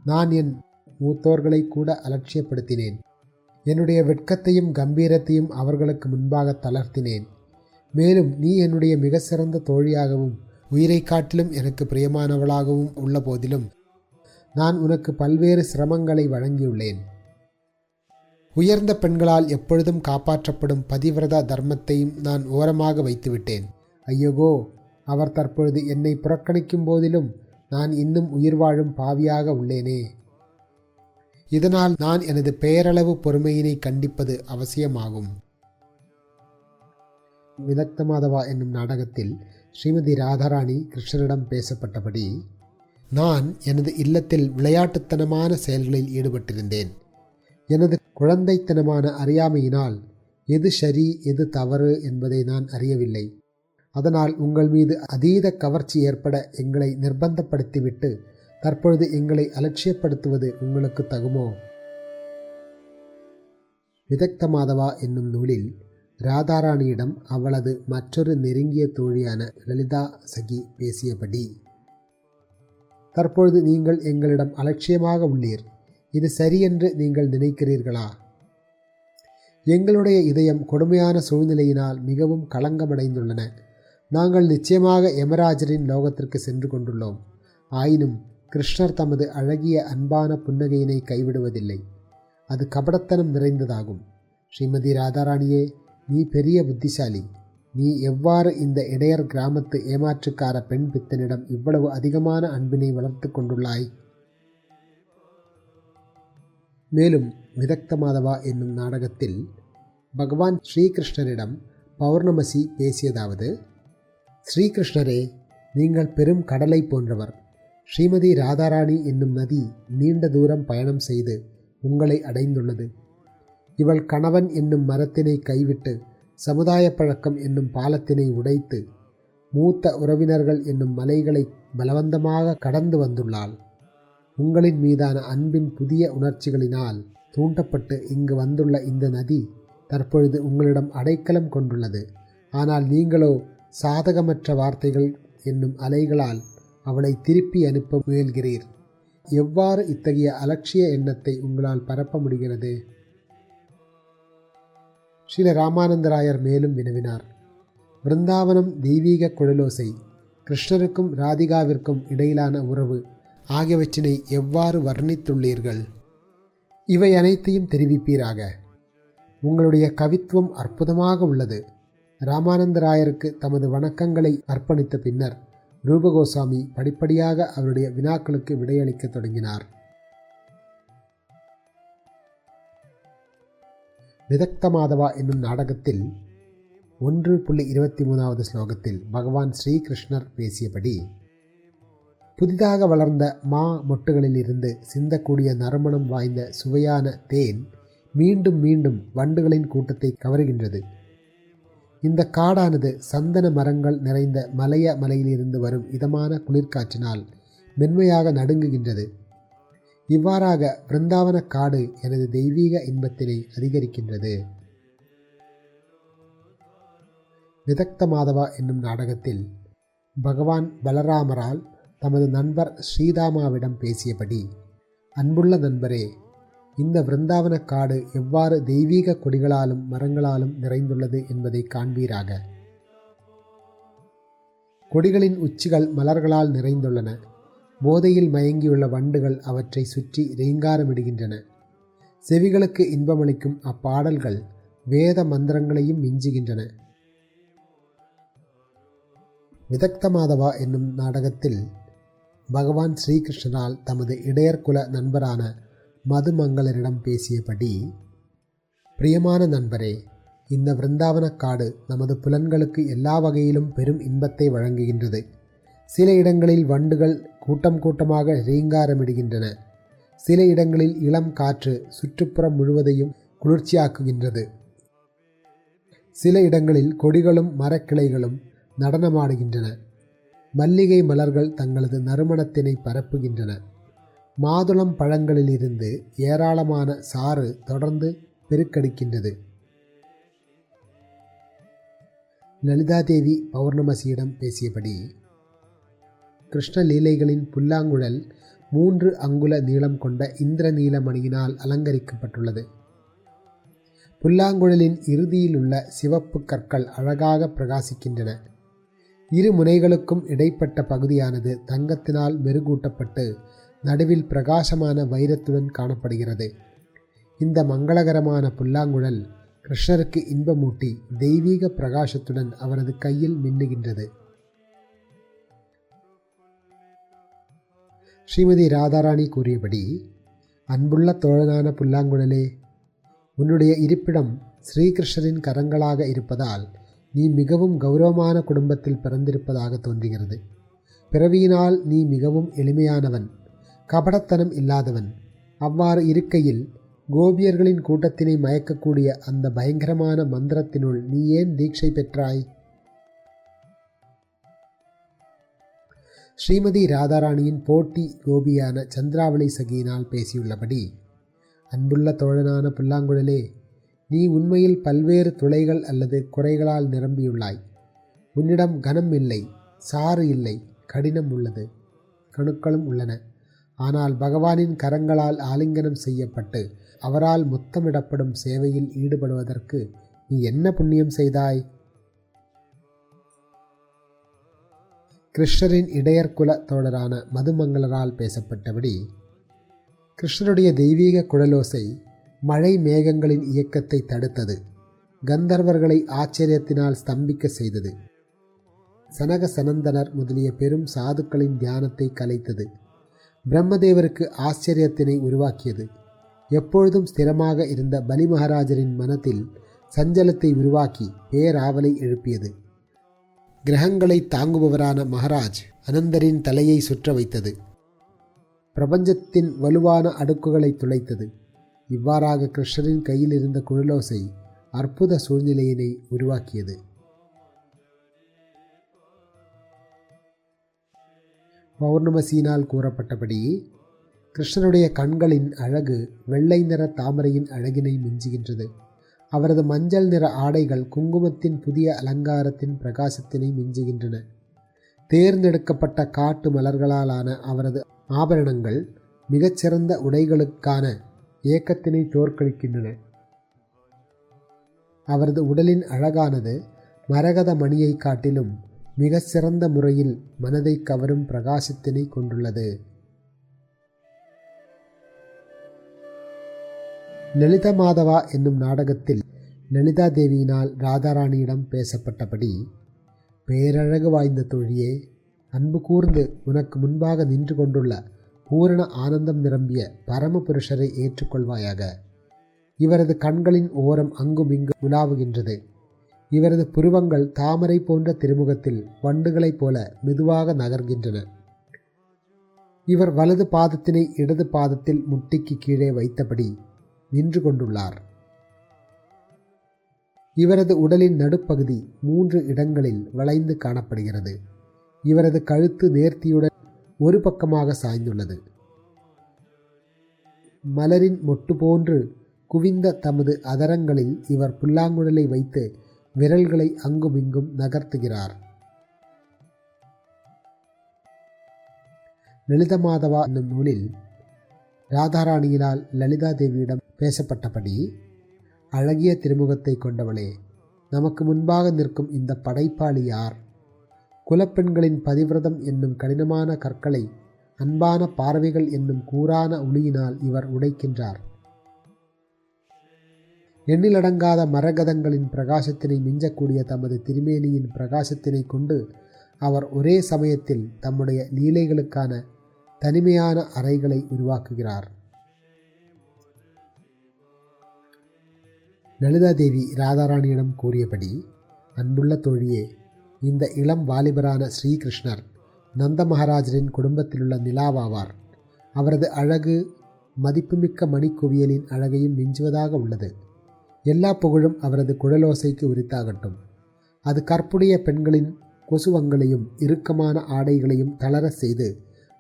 நான் என் மூத்தோர்களை கூட அலட்சியப்படுத்தினேன். என்னுடைய வெட்கத்தையும் கம்பீரத்தையும் அவர்களுக்கு முன்பாக தளர்த்தினேன். மேலும் நீ என்னுடைய மிக சிறந்த தோழியாகவும் உயிரை காட்டிலும் எனக்கு பிரியமானவளாகவும் உள்ள போதிலும் நான் உனக்கு பல்வேறு சிரமங்களை வழங்கியுள்ளேன். உயர்ந்த பெண்களால் எப்பொழுதும் காப்பாற்றப்படும் பதிவிரதா தர்மத்தையும் நான் ஓரமாக வைத்துவிட்டேன். ஐயகோ, அவர் தற்பொழுது என்னை புறக்கணிக்கும் போதிலும் நான் இன்னும் உயிர் வாழும் பாவியாக உள்ளேனே. இதனால் நான் எனது பெயரளவு பொறுமையினை கண்டிப்பது அவசியமாகும். விதக்த மாதவா என்னும் நாடகத்தில் ஸ்ரீமதி ராதாராணி கிருஷ்ணரிடம் பேசப்பட்டபடி, நான் எனது இல்லத்தில் விளையாட்டுத்தனமான செயல்களில் ஈடுபட்டிருந்தேன். எனது குழந்தைத்தனமான அறியாமையினால் எது சரி எது தவறு என்பதை நான் அறியவில்லை. அதனால் உங்கள் மீது அதீத கவர்ச்சி ஏற்பட எங்களை நிர்பந்தப்படுத்திவிட்டு தற்பொழுது எங்களை அலட்சியப்படுத்துவது உங்களுக்கு தகுமோ? விதக்த மாதவா என்னும் நூலில் ராதாராணியிடம் அவளது மற்றொரு நெருங்கிய தோழியான லலிதா சகி பேசியபடி, தற்பொழுது நீங்கள் எங்களிடம் அலட்சியமாக உள்ளீர். இது சரியென்று நீங்கள் நினைக்கிறீர்களா? எங்களுடைய இதயம் கொடுமையான சூழ்நிலையினால் மிகவும் களங்கமடைந்துள்ளன. நாங்கள் நிச்சயமாக யமராஜரின் லோகத்திற்கு சென்று கொண்டுள்ளோம். ஆயினும் கிருஷ்ணர் தமது அழகிய அன்பான புன்னகையினை கைவிடுவதில்லை. அது கபடத்தனம் நிறைந்ததாகும். ஸ்ரீமதி ராதாராணியே, நீ பெரிய புத்திசாலி. நீ எவ்வாறு இந்த இடையர் கிராமத்து ஏமாற்றுக்கார பெண் பித்தனிடம் இவ்வளவு அதிகமான அன்பினை வளர்த்து கொண்டுள்ளாய்? மேலும் விதக்த மாதவா என்னும் நாடகத்தில் பகவான் ஸ்ரீகிருஷ்ணரிடம் பௌர்ணமசி பேசியதாவது, ஸ்ரீகிருஷ்ணரே, நீங்கள் பெரும் கடலை போன்றவர். ஸ்ரீமதி ராதாராணி என்னும் நதி நீண்ட தூரம் பயணம் செய்து உங்களை அடைந்துள்ளது. இவள் கணவன் என்னும் மரத்தினை கைவிட்டு சமுதாய பழக்கம் என்னும் பாலத்தினை உடைத்து மூத்த உறவினர்கள் என்னும் மலைகளை பலவந்தமாக கடந்து வந்துள்ளாள். உங்களின் மீதான அன்பின் புதிய உணர்ச்சிகளினால் தூண்டப்பட்டு இங்கு வந்துள்ள இந்த நதி தற்பொழுது உங்களிடம் அடைக்கலம் கொண்டுள்ளது. ஆனால் நீங்களோ சாதகமற்ற வார்த்தைகள் என்னும் அலைகளால் அவளை திருப்பி அனுப்ப முயல்கிறீர். எவ்வாறு இத்தகைய அலட்சிய எண்ணத்தை உங்களால் பரப்ப முடிகிறது? ஸ்ரீல ராமானந்தராயர் மேலும் வினவினார். விருந்தாவனம் தெய்வீக குழலோசை, கிருஷ்ணருக்கும் ராதிகாவிற்கும் இடையிலான உறவு ஆகியவற்றினை எவ்வாறு வர்ணித்துள்ளீர்கள்? இவை அனைத்தையும் தெரிவிப்பீராக. உங்களுடைய கவித்துவம் அற்புதமாக உள்ளது. ராமானந்தராயருக்கு தமது வணக்கங்களை அர்ப்பணித்த பின்னர் ரூபகோசாமி படிப்படியாக அவருடைய வினாக்களுக்கு விடையளிக்க தொடங்கினார். விதக்த மாதவா என்னும் நாடகத்தில் 1.23வது ஸ்லோகத்தில் பகவான் ஸ்ரீகிருஷ்ணர் பேசியபடி, புதிதாக வளர்ந்த மா மொட்டுகளிலிருந்து சிந்தக்கூடிய நறுமணம் வாய்ந்த சுவையான தேன் மீண்டும் மீண்டும் வண்டுகளின் கூட்டத்தை கவருகின்றது. இந்த காடானது சந்தன மரங்கள் நிறைந்த மலைய மலையிலிருந்து வரும் இதமான குளிர்காற்றினால் மென்மையாக நடுங்குகின்றது. இவ்வாறாக பிருந்தாவன காடு எனது தெய்வீக இன்பத்தினை அதிகரிக்கின்றது. விதக்த மாதவா என்னும் நாடகத்தில் பகவான் பலராமரால் தமது நண்பர் ஸ்ரீதாமாவிடம் பேசியபடி, அன்புள்ள நண்பரே, இந்த பிருந்தாவன காடு எவ்வாறு தெய்வீக கொடிகளாலும் மரங்களாலும் நிறைந்துள்ளது என்பதை காண்பீராக. கொடிகளின் உச்சிகள் மலர்களால் நிறைந்துள்ளன. போதையில் மயங்கியுள்ள வண்டுகள் அவற்றை சுற்றி ரீங்காரமிடுகின்றன. செவிகளுக்கு இன்பமளிக்கும் அப்பாடல்கள் வேத மந்திரங்களையும் மிஞ்சுகின்றன. விதக்த மாதவா என்னும் நாடகத்தில் பகவான் ஸ்ரீகிருஷ்ணரால் தமது இடையர்குல நண்பரான மதுமங்கலரிடம் பேசியபடி, பிரியமான நண்பரே, இந்த பிருந்தாவன காடு நமது புலன்களுக்கு எல்லா வகையிலும் பெரும் இன்பத்தை வழங்குகின்றது. சில இடங்களில் வண்டுகள் கூட்டம் கூட்டமாக ரீங்காரமிடுகின்றன. சில இடங்களில் இளம் காற்று சுற்றுப்புறம் முழுவதையும் குளிர்ச்சியாக்குகின்றது. சில இடங்களில் கொடிகளும் மரக்கிளைகளும் நடனமாடுகின்றன. மல்லிகை மலர்கள் தங்களது நறுமணத்தினை பரப்புகின்றன. மாதுளம் பழங்களிலிருந்து ஏராளமான சாறு தொடர்ந்து பெருக்கெடுக்கின்றது. லலிதாதேவி பௌர்ணமசியிடம் பேசியபடி, கிருஷ்ண லீலைகளின் புல்லாங்குழல் 3 அங்குல நீளம் கொண்ட இந்திர நீலமணியினால் அலங்கரிக்கப்பட்டுள்ளது. புல்லாங்குழலின் இறுதியில் உள்ள சிவப்பு கற்கள் அழகாக பிரகாசிக்கின்றன. இரு முனைகளுக்கும் இடைப்பட்ட பகுதியானது தங்கத்தினால் மெருகூட்டப்பட்டு நடுவில் பிரகாசமான வைரத்துடன் காணப்படுகிறது. இந்த மங்களகரமான புல்லாங்குழல் கிருஷ்ணருக்கு இன்பமூட்டி தெய்வீக பிரகாசத்துடன் அவரது கையில் மின்னுகின்றது. ஸ்ரீமதி ராதாராணி கூறியபடி, அன்புள்ள தோழனான புல்லாங்குழலே, உன்னுடைய இருப்பிடம் ஸ்ரீகிருஷ்ணரின் கரங்களாக இருப்பதால் நீ மிகவும் கௌரவமான குடும்பத்தில் பிறந்திருப்பதாக தோன்றுகிறது. பிறவியினால் நீ மிகவும் எளிமையானவன், கபடத்தனம் இல்லாதவன். அவ்வாறு இருக்கையில் கோபியர்களின் கூட்டத்தினை மயக்கக்கூடிய அந்த பயங்கரமான மந்திரத்தினுள் நீ ஏன் தீட்சை பெற்றாய்? ஸ்ரீமதி ராதாராணியின் போட்டி கோபியான சந்திராவளி சகியினால் பேசியுள்ளபடி, அன்புள்ள தோழனான புல்லாங்குழலே, நீ உண்மையில் பல்வேறு துளைகள் அல்லது குறைகளால் நிரம்பியுள்ளாய். உன்னிடம் கனம் இல்லை, சாறு இல்லை, கடினம் உள்ளது, கணுக்களும் உள்ளன. ஆனால் பகவானின் கரங்களால் ஆலிங்கனம் செய்யப்பட்டு அவரால் முத்தமிடப்படும் சேவையில் ஈடுபடுவதற்கு நீ என்ன புண்ணியம் செய்தாய்? கிருஷ்ணரின் இடையர்குல தோழரான மதுமங்கலரால் பேசப்பட்டபடி, கிருஷ்ணருடைய தெய்வீக குழலோசை மழை மேகங்களின் இயக்கத்தை தடுத்தது. கந்தர்வர்களை ஆச்சரியத்தினால் ஸ்தம்பிக்க செய்தது. சனக சனந்தனர் முதலிய பெரும் சாதுக்களின் தியானத்தை கலைத்தது. பிரம்மதேவருக்கு ஆச்சரியத்தினை உருவாக்கியது. எப்பொழுதும் ஸ்திரமாக இருந்த பலி மகாராஜரின் மனத்தில் சஞ்சலத்தை உருவாக்கி பேராவலை எழுப்பியது. கிரகங்களை தாங்குபவரான மகாராஜ் அனந்தரின் தலையை சுற்ற வைத்தது. பிரபஞ்சத்தின் வலுவான அடுக்குகளை துளைத்தது. இவ்வாறாக கிருஷ்ணரின் கையில் இருந்த குழலோசை அற்புத சூழ்நிலையினை உருவாக்கியது. பௌர்ணமசியினால் கூறப்பட்டபடி கிருஷ்ணருடைய கண்களின் அழகு வெள்ளை நிற தாமரையின் அழகினை மிஞ்சுகின்றது. அவரது மஞ்சள் நிற ஆடைகள் குங்குமத்தின் புதிய அலங்காரத்தின் பிரகாசத்தினை மிஞ்சுகின்றன. தேர்ந்தெடுக்கப்பட்ட காட்டு மலர்களாலான அவரது ஆபரணங்கள் மிகச்சிறந்த உடைகளுக்கான ஏக்கத்தினை தோற்கடிக்கின்றன. அவரது உடலின் அழகானது மரகத மணியை காட்டிலும் மிக சிறந்த முறையில் மனதை கவரும் பிரகாசத்தினை கொண்டுள்ளது. லலிதா மாதவா என்னும் நாடகத்தில் லலிதா தேவியினால் ராதாராணியிடம் பேசப்பட்டபடி, பேரழகு வாய்ந்த தோழியே, அன்பு கூர்ந்து உனக்கு முன்பாக நின்று கொண்டுள்ள பூரண ஆனந்தம் நிரம்பிய பரமபுருஷரை ஏற்றுக்கொள்வாயாக. இவரது கண்களின் ஓரம் அங்கும் இங்கு உலாவுகின்றது. இவரது புருவங்கள் தாமரை போன்ற திருமுகத்தில் வண்டுகளைப் போல மெதுவாக நகர்கின்றன. இவர் வலது பாதத்தினை இடது பாதத்தில் முட்டிக்கு கீழே வைத்தபடி நின்று கொண்டுள்ளார். இவரது உடலின் நடுப்பகுதி 3 இடங்களில் வளைந்து காணப்படுகிறது. இவரது கழுத்து நேர்த்தியுடன் ஒரு பக்கமாக சாய்ந்துள்ளது. மலரின் மொட்டு போன்று குவிந்த தமது அதரங்களில் இவர் புல்லாங்குழலை வைத்து விரல்களை அங்குமிங்கும் நகர்த்துகிறார். லலித மாதவா என்னும் நூலில் ராதாராணியினால் லலிதா தேவியிடம் பேசப்பட்டபடி, அழகிய திருமுகத்தை கொண்டவளே, நமக்கு முன்பாக நிற்கும் இந்த படைப்பாளி யார்? குலப்பெண்களின் பதிவிரதம் என்னும் கடினமான கற்களை அன்பான பார்வைகள் என்னும் கூரான ஒளியினால் இவர் உடைக்கின்றார். எண்ணிலடங்காத மரகதங்களின் பிரகாசத்தினை மிஞ்சக்கூடிய தமது திருமேனியின் பிரகாசத்தினை கொண்டு அவர் ஒரே சமயத்தில் தம்முடைய லீலைகளுக்கான தனிமையான அறைகளை உருவாக்குகிறார். லலிதாதேவி ராதாராணியிடம் கூறியபடி, அன்புள்ள தோழியே, இந்த இளம் வாலிபரான ஸ்ரீகிருஷ்ணர் நந்த மகாராஜரின் குடும்பத்திலுள்ள நிலாவாவார். அவரது அழகு மதிப்புமிக்க மணிக்குவியலின் அழகையும் மிஞ்சுவதாக உள்ளது. எல்லா புகழும் அவரது குழலோசைக்கு உரித்தாகட்டும். அது கற்புடைய பெண்களின் கொசுவங்களையும் இறுக்கமான ஆடைகளையும் தளர செய்து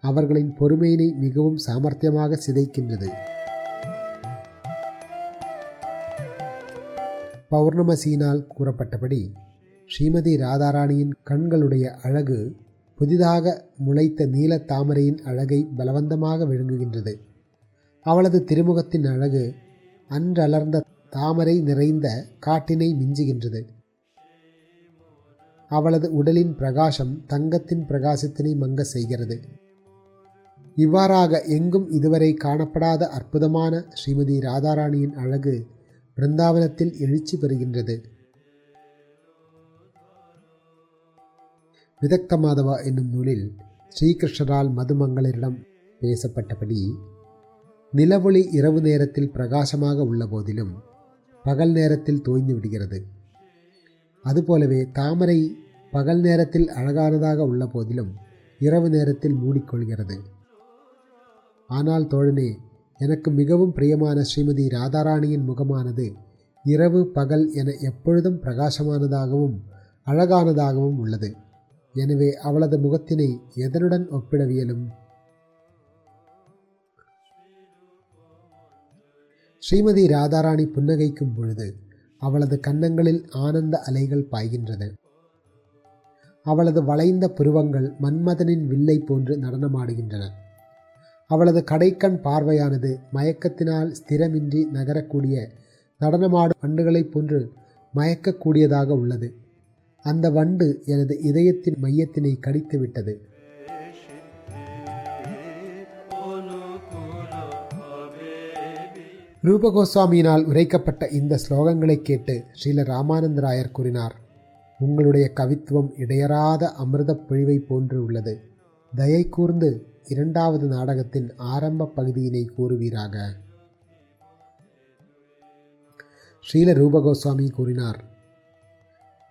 அவர்களின் பொறுமையினை மிகவும் சாமர்த்தியமாக சிதைக்கின்றது. பௌர்ணமசியினால் கூறப்பட்டபடி ஸ்ரீமதி ராதாராணியின் கண்களுடைய அழகு புதிதாக முளைத்த நீல தாமரையின் அழகை பலவந்தமாக விழுங்குகின்றது. அவளது திருமுகத்தின் அழகு அன்றலர்ந்த தாமரை நிறைந்த காட்டினை மிஞ்சுகின்றது. அவளது உடலின் பிரகாசம் தங்கத்தின் பிரகாசத்தினை மங்க செய்கிறது. இவ்வாறாக எங்கும் இதுவரை காணப்படாத அற்புதமான ஸ்ரீமதி ராதாராணியின் அழகு பிருந்தாவனத்தில் எழுச்சி பெறுகின்றது. விதக்த மாதவா என்னும் நூலில் ஸ்ரீகிருஷ்ணரால் மதுமங்களரிடம் பேசப்பட்டபடி, நிலவொளி இரவு நேரத்தில் பிரகாசமாக உள்ள போதிலும் பகல் நேரத்தில் தோய்ந்து விடுகிறது. அதுபோலவே தாமரை பகல் நேரத்தில் அழகானதாக உள்ள போதிலும் இரவு நேரத்தில் மூடிக்கொள்கிறது. ஆனால் தோழனே, எனக்கு மிகவும் பிரியமான ஸ்ரீமதி ராதாராணியின் முகமானது இரவு பகல் என எப்பொழுதும் பிரகாசமானதாகவும் அழகானதாகவும் உள்ளது. எனவே அவளது முகத்தினை எதனுடன் ஒப்பிடவியலும்? ஸ்ரீமதி ராதாராணி புன்னகைக்கும் பொழுது அவளது கன்னங்களில் ஆனந்த அலைகள் பாய்கின்றன. அவளது வளைந்த புருவங்கள் மன்மதனின் வில்லை போன்று நடனமாடுகின்றன. அவளது கடைக்கண் பார்வையானது மயக்கத்தினால் ஸ்திரமின்றி நகரக்கூடிய நடனமாடும் வண்டுகளைப் போன்று மயக்கக்கூடியதாக உள்ளது. அந்த வண்டு எனது இதயத்தின் மையத்தினை கடித்து விட்டது. ரூப கோஸ்வாமியினால் உரைக்கப்பட்ட இந்த ஸ்லோகங்களை கேட்டு ஸ்ரீல ராமானந்தராயர் கூறினார், உங்களுடைய கவித்துவம் இடையறாத அமிர்த பொழிவை போன்று உள்ளது. தயை கூர்ந்து 2வது நாடகத்தின் ஆரம்ப பகுதியினை கூறுவீராக. ஸ்ரீல ரூப கோஸ்வாமி கூறினார்,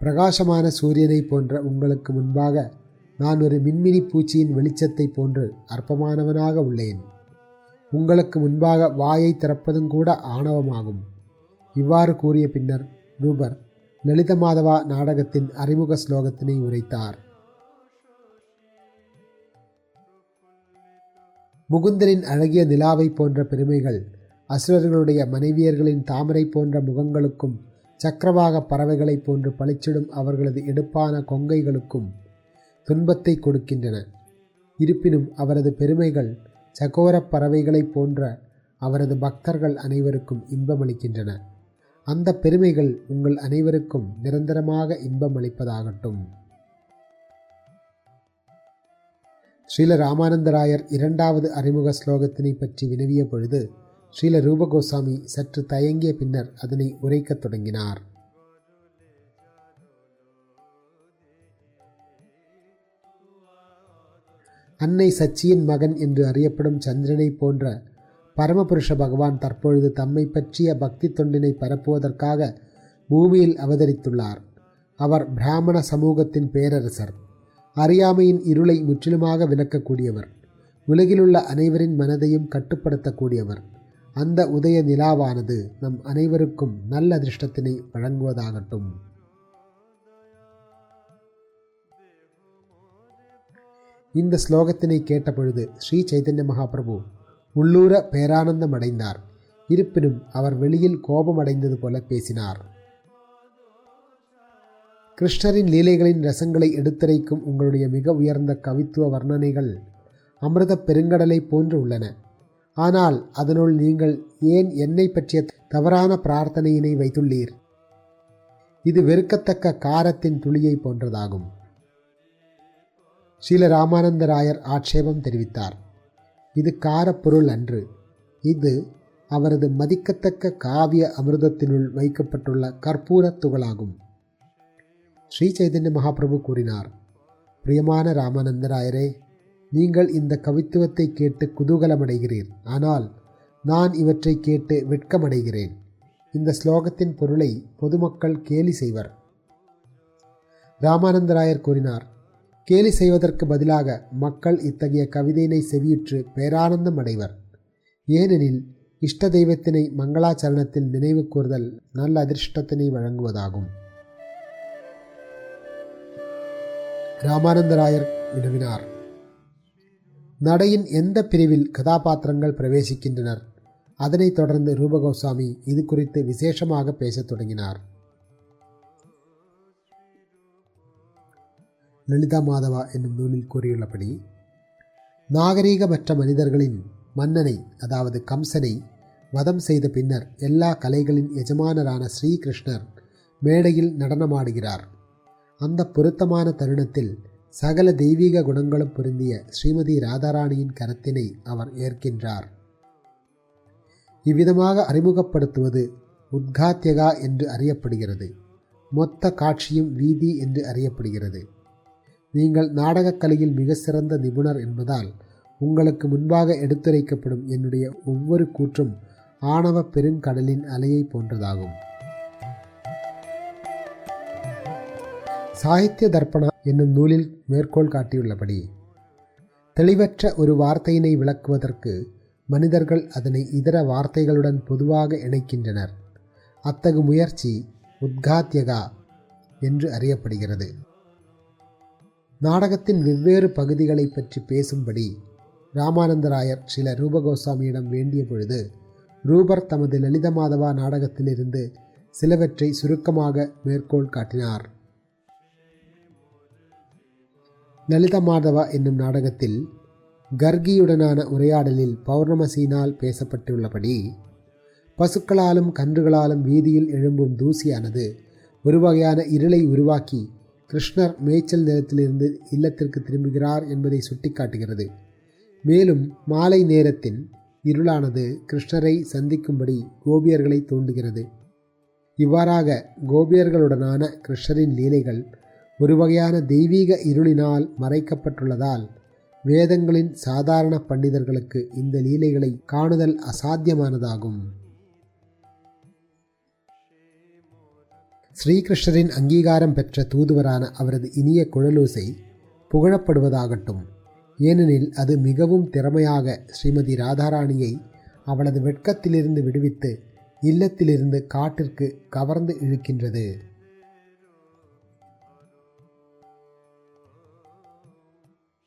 பிரகாசமான சூரியனை போன்ற உங்களுக்கு முன்பாக நான் ஒரு மின்மினி பூச்சியின் வெளிச்சத்தை போன்று அற்பமானவனாக உள்ளேன். உங்களுக்கு முன்பாக வாயை திறப்பதும் கூட ஆணவமாகும். இவ்வாறு கூறிய பின்னர் ரூபர் லலித மாதவா நாடகத்தின் அறிமுக ஸ்லோகத்தினை உரைத்தார். முகுந்தரின் அழகிய நிலாவை போன்ற பெருமைகள் அசுரர்களுடைய மனைவியர்களின் தாமரை போன்ற முகங்களுக்கும் சக்கரவாக பறவைகளைப் போன்று பளிச்சிடும் அவர்களது எடுப்பான கொங்கைகளுக்கும் துன்பத்தை கொடுக்கின்றன. இருப்பினும் அவரது பெருமைகள் சகோரப் பறவைகளைப் போன்ற அவரது பக்தர்கள் அனைவருக்கும் இன்பமளிக்கின்றன. அந்த பெருமைகள் உங்கள் அனைவருக்கும் நிரந்தரமாக இன்பமளிப்பதாகட்டும். ஸ்ரீல ராமானந்தராயர் 2வது அறிமுக ஸ்லோகத்தினை பற்றி வினவிய பொழுது ஸ்ரீல ரூப கோஸ்வாமி சற்று தயங்கிய பின்னர் அதனை உரைக்கத் தொடங்கினார். அன்னை சச்சியின் மகன் என்று அறியப்படும் சந்திரனை போன்ற பரமபுருஷ பகவான் தற்பொழுது தம்மை பற்றிய பக்தி தொண்டினை பரப்புவதற்காக பூமியில் அவதரித்துள்ளார். அவர் பிராமண சமூகத்தின் பேரரசர். அறியாமையின் இருளை முற்றிலுமாக விலக்கக்கூடியவர். உலகிலுள்ள அனைவரின் மனதையும் கட்டுப்படுத்தக்கூடியவர். அந்த உதய நிலாவானது நம் அனைவருக்கும் நல்ல அதிர்ஷ்டத்தினை வழங்குவதாகட்டும். இந்த ஸ்லோகத்தினை கேட்டபொழுது ஸ்ரீ சைதன்ய மகாபிரபு உள்ளூர பேரானந்தம் அடைந்தார். இருப்பினும் அவர் வெளியில் கோபமடைந்தது போல பேசினார். கிருஷ்ணரின் லீலைகளின் ரசங்களை எடுத்துரைக்கும் உங்களுடைய மிக உயர்ந்த கவித்துவ வர்ணனைகள் அமிர்த பெருங்கடலை போன்று உள்ளன. ஆனால் அதனுள் நீங்கள் ஏன் என்னை பற்றிய தவறான பிரார்த்தனையினை வைத்துள்ளீர்? இது வெறுக்கத்தக்க காரத்தின் துளியை போன்றதாகும். ஸ்ரீல ராமானந்தராயர் ஆட்சேபம் தெரிவித்தார். இது காரப்பொருள் அன்று, இது அவரது மதிக்கத்தக்க காவிய அமிர்தத்தினுள் வைக்கப்பட்டுள்ள கற்பூர துகளாகும். ஸ்ரீ சைதன்ய மகாபிரபு கூறினார், பிரியமான ராமானந்தராயரே, நீங்கள் இந்த கவித்துவத்தை கேட்டு குதூகலமடைகிறீர். ஆனால் நான் இவற்றை கேட்டு வெட்கமடைகிறேன். இந்த ஸ்லோகத்தின் பொருளை பொதுமக்கள் கேலி செய்வர். ராமானந்தராயர் கூறினார், கேலி செய்வதற்கு பதிலாக மக்கள் இத்தகைய கவிதையினை செவியுற்று பேரானந்தம் அடைவர். ஏனெனில் இஷ்ட தெய்வத்தினை மங்களாச்சரணத்தில் நினைவு கூர்தல் நல்ல அதிர்ஷ்டத்தினை வழங்குவதாகும். ராமானந்தராயர் வினவினார், நடையின் எந்த பிரிவில் கதாபாத்திரங்கள் பிரவேசிக்கின்றனர்? அதனைத் தொடர்ந்து ரூபகோஸ்வாமி இது குறித்து விசேஷமாக பேசத் தொடங்கினார். லலிதா மாதவா என்னும் நூலில் கூறியுள்ளபடி, நாகரீகமற்ற மனிதர்களின் மன்னனை, அதாவது கம்சனை வதம் செய்த பின்னர் எல்லா கலைகளின் எஜமானரான ஸ்ரீகிருஷ்ணர் மேடையில் நடனமாடுகிறார். அந்த பொருத்தமான தருணத்தில் சகல தெய்வீக குணங்களும் பொருந்திய ஸ்ரீமதி ராதாராணியின் கரத்தினை அவர் ஏற்கின்றார். இவ்விதமாக அறிமுகப்படுத்துவது உத்காத்யகா என்று அறியப்படுகிறது. மொத்த காட்சியும் வீதி என்று அறியப்படுகிறது. நீங்கள் நாடகக் கலையில் மிக சிறந்த நிபுணர் என்பதால் உங்களுக்கு முன்பாக எடுத்துரைக்கப்படும் என்னுடைய ஒவ்வொரு கூற்றும் ஆணவ பெருங்கடலின் அலையை போன்றதாகும். சாகித்ய தர்ப்பணா என்னும் நூலில் மேற்கோள் காட்டியுள்ளபடி, தெளிவற்ற ஒரு வார்த்தையினை விளக்குவதற்கு மனிதர்கள் அதனை இதர வார்த்தைகளுடன் பொதுவாக இணைக்கின்றனர். அத்தகு முயற்சி உத்காத்யகா என்று அறியப்படுகிறது. நாடகத்தின் வெவ்வேறு பகுதிகளை பற்றி பேசும்படி ராமானந்தராயர் சில ரூபகோஸ்வாமியிடம் வேண்டிய பொழுது, ரூபர் தமது லலித மாதவா நாடகத்திலிருந்து சிலவற்றை சுருக்கமாக மேற்கோள் காட்டினார். லலித மாதவா என்னும் நாடகத்தில் கர்கியுடனான உரையாடலில் பௌர்ணமசியினால் பேசப்பட்டுள்ளபடி, பசுக்களாலும் கன்றுகளாலும் வீதியில் எழும்பும் தூசியானது ஒரு வகையான இருளை உருவாக்கி கிருஷ்ணர் மேய்ச்சல் நிலத்திலிருந்து இல்லத்திற்கு திரும்புகிறார் என்பதை சுட்டிக்காட்டுகிறது. மேலும் மாலை நேரத்தின் இருளானது கிருஷ்ணரை சந்திக்கும்படி கோபியர்களை தூண்டுகிறது. இவ்வாறாக கோபியர்களுடனான கிருஷ்ணரின் லீலைகள் ஒரு வகையான தெய்வீக இருளினால் மறைக்கப்பட்டுள்ளதால் வேதங்களின் சாதாரண பண்டிதர்களுக்கு இந்த லீலைகளை காணுதல் அசாத்தியமானதாகும். ஸ்ரீகிருஷ்ணரின் அங்கீகாரம் பெற்ற தூதுவரான அவரது இனிய குழலோசை புகழப்படுவதாகட்டும். ஏனெனில் அது மிகவும் திறமையாக ஸ்ரீமதி ராதாராணியை அவளது வெட்கத்திலிருந்து விடுவித்து இல்லத்திலிருந்து காட்டிற்கு கவர்ந்து இழுக்கின்றது.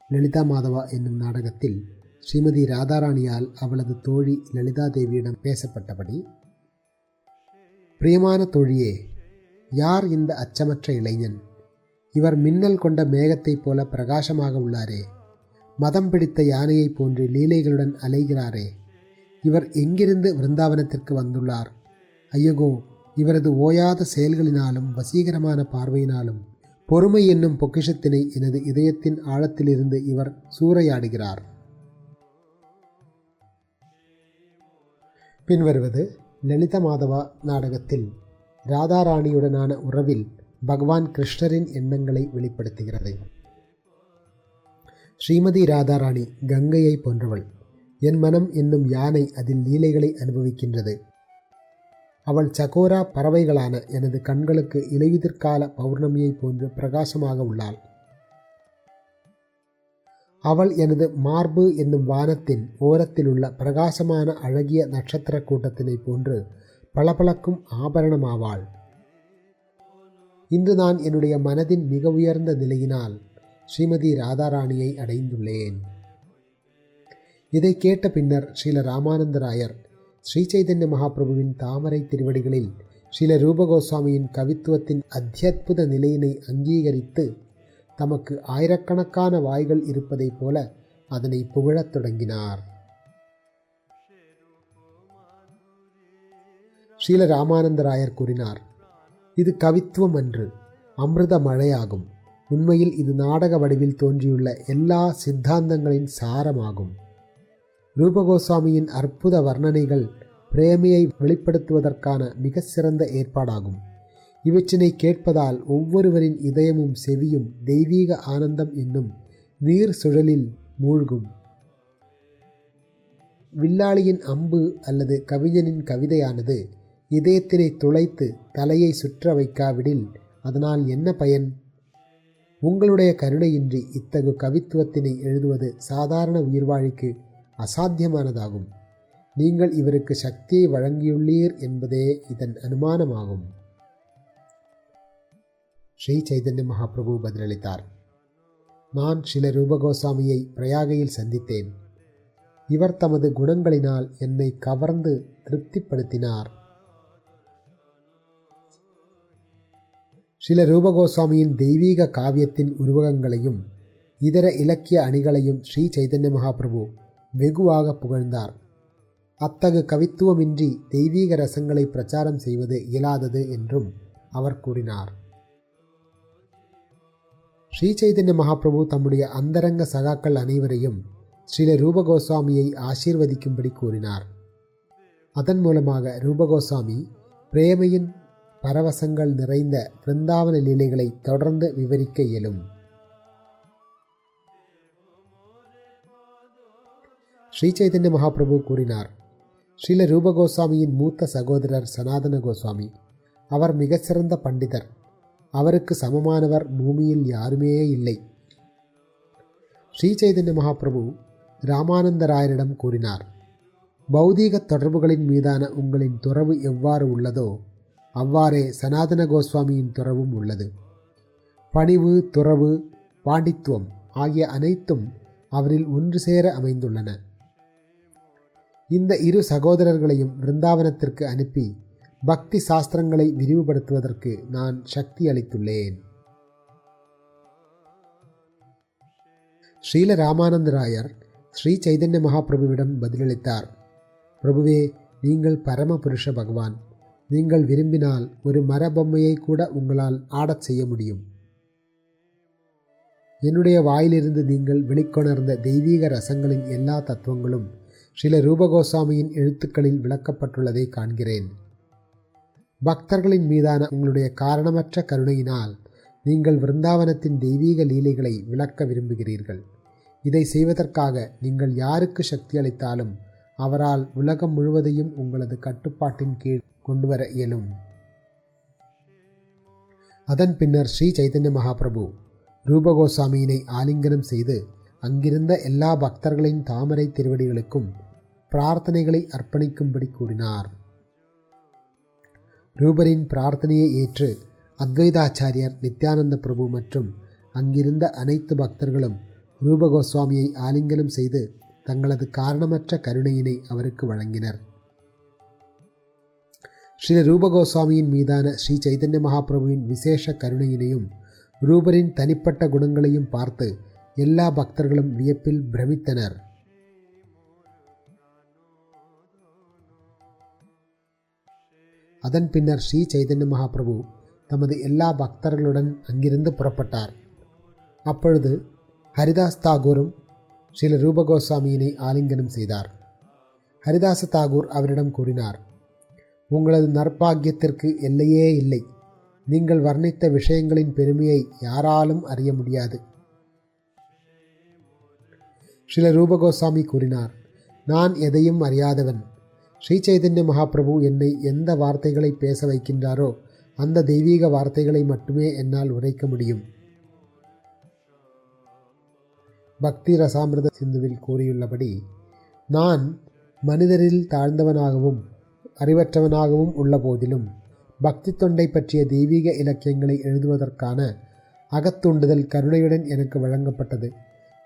லலிதா மாதவா என்னும் நாடகத்தில் ஸ்ரீமதி ராதாராணியால் அவளது தோழி லலிதா தேவியிடம் பேசப்பட்டபடி, பிரியமான தோழியே, யார் இந்த அச்சமற்ற இளைஞன்? இவர் மின்னல் கொண்ட மேகத்தைப் போல பிரகாசமாக உள்ளாரே. மதம் பிடித்த யானையைப் போன்று லீலைகளுடன் அலைகிறாரே. இவர் எங்கிருந்து விருந்தாவனத்திற்கு வந்துள்ளார்? ஐயகோ, இவரது ஓயாத செயல்களினாலும் வசீகரமான பார்வையினாலும் பொறுமை என்னும் பொக்கிஷத்தினை எனது இதயத்தின் ஆழத்திலிருந்து இவர் சூறையாடுகிறார். பின்வருவது லலித மாதவா நாடகத்தில் ராதாராணியுடனான உறவில் பகவான் கிருஷ்ணரின் எண்ணங்களை வெளிப்படுத்துகிறது. ஸ்ரீமதி ராதாராணி கங்கையை போன்றவள். என் மனம் என்னும் யானை அதில் லீலைகளை அனுபவிக்கின்றது. அவள் சகோரா பறவைகளான எனது கண்களுக்கு இலையுதிர்கால பௌர்ணமியை போன்று பிரகாசமாக உள்ளாள். அவள் எனது மார்பு என்னும் வானத்தின் ஓரத்தில் உள்ள பிரகாசமான அழகிய நட்சத்திர கூட்டத்தினை போன்று பளபளக்கும் ஆபரணமாவாள். இன்று நான் என்னுடைய மனதின் மிக உயர்ந்த நிலையினால் ஸ்ரீமதி ராதாராணியை அடைந்துள்ளேன். இதை கேட்ட பின்னர் ஸ்ரீல ராமானந்தராயர் ஸ்ரீ சைதன்ய மகாபிரபுவின் தாமரை திருவடிகளில் ஸ்ரீல ரூபகோஸ்வாமியின் கவித்துவத்தின் அத்தியுத நிலையினை அங்கீகரித்து தமக்கு ஆயிரக்கணக்கான வாய்கள் இருப்பதைப் போல அதனை புகழத் தொடங்கினார். ஸ்ரீல ராமானந்தராயர் கூறினார், இது கவித்துவம் அன்று, அமிர்த மழையாகும். உண்மையில் இது நாடக வடிவில் தோன்றியுள்ள எல்லா சித்தாந்தங்களின் சாரமாகும். ரூபகோஸ்வாமியின் அற்புத வர்ணனைகள் பிரேமையை வெளிப்படுத்துவதற்கான மிக சிறந்த ஏற்பாடாகும். இவற்றினை கேட்பதால் ஒவ்வொருவரின் இதயமும் செவியும் தெய்வீக ஆனந்தம் என்னும் நீர் சுழலில் மூழ்கும். வில்லாளியின் அம்பு அல்லது கவிஞனின் கவிதையானது இதயத்தினை துளைத்து தலையை சுற்ற வைக்காவிடில் அதனால் என்ன பயன்? உங்களுடைய கருணையின்றி இத்தகு கவித்துவத்தினை எழுதுவது சாதாரண உயிர்வாழிக்கு அசாத்தியமானதாகும். நீங்கள் இவருக்கு சக்தியை வழங்கியுள்ளீர் என்பதே இதன் அனுமானமாகும். ஸ்ரீ சைதன்ய மகாபிரபு பதிலளித்தார், நான் ஸ்ரீல ரூபகோஸ்வாமியை பிரயாகையில் சந்தித்தேன். இவர் தமது குணங்களினால் என்னை கவர்ந்து திருப்திப்படுத்தினார். ஸ்ரீல ரூபகோஸ்வாமியின் தெய்வீக காவியத்தின் உருவகங்களையும் இதர இலக்கிய அணிகளையும் ஸ்ரீ சைதன்ய மகாபிரபு வெகுவாக புகழ்ந்தார். அத்தகு கவித்துவமின்றி தெய்வீக ரசங்களை பிரச்சாரம் செய்வது இயலாதது என்றும் அவர் கூறினார். ஸ்ரீ சைதன்ய மகாபிரபு தம்முடைய அந்தரங்க சகாக்கள் அனைவரையும் ஸ்ரீல ரூபகோஸ்வாமியை ஆசீர்வதிக்கும்படி கூறினார். அதன் மூலமாக ரூபகோஸ்வாமி பிரேமையின் பரவசங்கள் நிறைந்த பிருந்தாவன லீலைகளை தொடர்ந்து விவரிக்க இயலும். ஸ்ரீ சைதன்ய மகாபிரபு கூறினார், ஸ்ரீல ரூபகோஸ்வாமியின் மூத்த சகோதரர் சனாதன கோஸ்வாமி. அவர் மிகச்சிறந்த பண்டிதர். அவருக்கு சமமானவர் பூமியில் யாருமே இல்லை. ஸ்ரீ சைதன்ய மகாபிரபு ராமானந்தராயரிடம் கூறினார், பௌதீக தொடர்புகளின் மீதான உங்களின் துறவு எவ்வாறு உள்ளதோ அவ்வாறே சனாதன கோஸ்வாமியின் துறவும் உள்ளது. பணிவு, துறவு, பாண்டித்துவம் ஆகிய அனைத்தும் அவரில் ஒன்று சேர அமைந்துள்ளன. இந்த இரு சகோதரர்களையும் விருந்தாவனத்திற்கு அனுப்பி பக்தி சாஸ்திரங்களை விரிவுபடுத்துவதற்கு நான் சக்தி அளித்துள்ளேன். ஸ்ரீல ராமானந்தராயர் ஸ்ரீ சைதன்ய மகாபிரபுவிடம் பதிலளித்தார், பிரபுவே, நீங்கள் பரம புருஷ பகவான். நீங்கள் விரும்பினால் ஒரு மரபொம்மையை கூட உங்களால் ஆடச் செய்ய முடியும். என்னுடைய வாயிலிருந்து நீங்கள் வெளிக்கொணர்ந்த தெய்வீக ரசங்களின் எல்லா தத்துவங்களும் ஸ்ரீல ரூபகோஸ்வாமியின் எழுத்துக்களில் விளக்கப்பட்டுள்ளதை காண்கிறேன். பக்தர்களின் மீதான உங்களுடைய காரணமற்ற கருணையினால் நீங்கள் விருந்தாவனத்தின் தெய்வீக லீலைகளை விளக்க விரும்புகிறீர்கள். இதை செய்வதற்காக நீங்கள் யாருக்கு சக்தி அளித்தாலும் அவரால் உலகம் முழுவதையும் உங்களது கட்டுப்பாட்டின் கீழ் கொண்டுவர இயலும். அதன் பின்னர் ஸ்ரீ சைதன்ய மகாபிரபு ரூபகோஸ்வாமியினை ஆலிங்கனம் செய்து அங்கிருந்த எல்லா பக்தர்களின் தாமரை திருவடிகளுக்கும் பிரார்த்தனைகளை அர்ப்பணிக்கும்படி கூறினார். ரூபரின் பிரார்த்தனையை ஏற்று அத்வைதாச்சாரியர், நித்யானந்த பிரபு மற்றும் அங்கிருந்த அனைத்து பக்தர்களும் ரூபகோஸ்வாமியை ஆலிங்கனம் செய்து தங்களது காரணமற்ற கருணையினை அவருக்கு வழங்கினர். ஸ்ரீ ரூபகோஸ்வாமியின் மீதான ஸ்ரீ சைதன்ய மகாபிரபுவின் விசேஷ கருணையினையும் ரூபரின் தனிப்பட்ட குணங்களையும் பார்த்து எல்லா பக்தர்களும் வியப்பில் பிரமித்தனர். அதன் பின்னர் ஸ்ரீ சைதன்ய மகாபிரபு தமது எல்லா பக்தர்களுடன் அங்கிருந்து புறப்பட்டார். அப்பொழுது ஹரிதாஸ் தாகூரும் ஸ்ரீல ரூபகோஸ்வாமியினை ஆலிங்கனம் செய்தார். ஹரிதாச தாகூர் அவரிடம் கூறினார், உங்களது நற்பாக்கியத்திற்கு எல்லையே இல்லை. நீங்கள் வர்ணித்த விஷயங்களின் பெருமையை யாராலும் அறிய முடியாது. ஸ்ரீல ரூபகோஸ்வாமி கூறினார், நான் எதையும் அறியாதவன். ஸ்ரீ சைதன்ய மகாபிரபு என்னை எந்த வார்த்தைகளை பேச வைக்கின்றாரோ அந்த தெய்வீக வார்த்தைகளை மட்டுமே என்னால் உரைக்க முடியும். பக்தி ரசாமிர்த சிந்துவில் கூறியுள்ளபடி, நான் மனிதரில் தாழ்ந்தவனாகவும் அறிவற்றவனாகவும் உள்ள போதிலும் பக்தி தொண்டை பற்றிய தெய்வீக இலக்கியங்களை எழுதுவதற்கான அகத்தூண்டுதல் கருணையுடன் எனக்கு வழங்கப்பட்டது.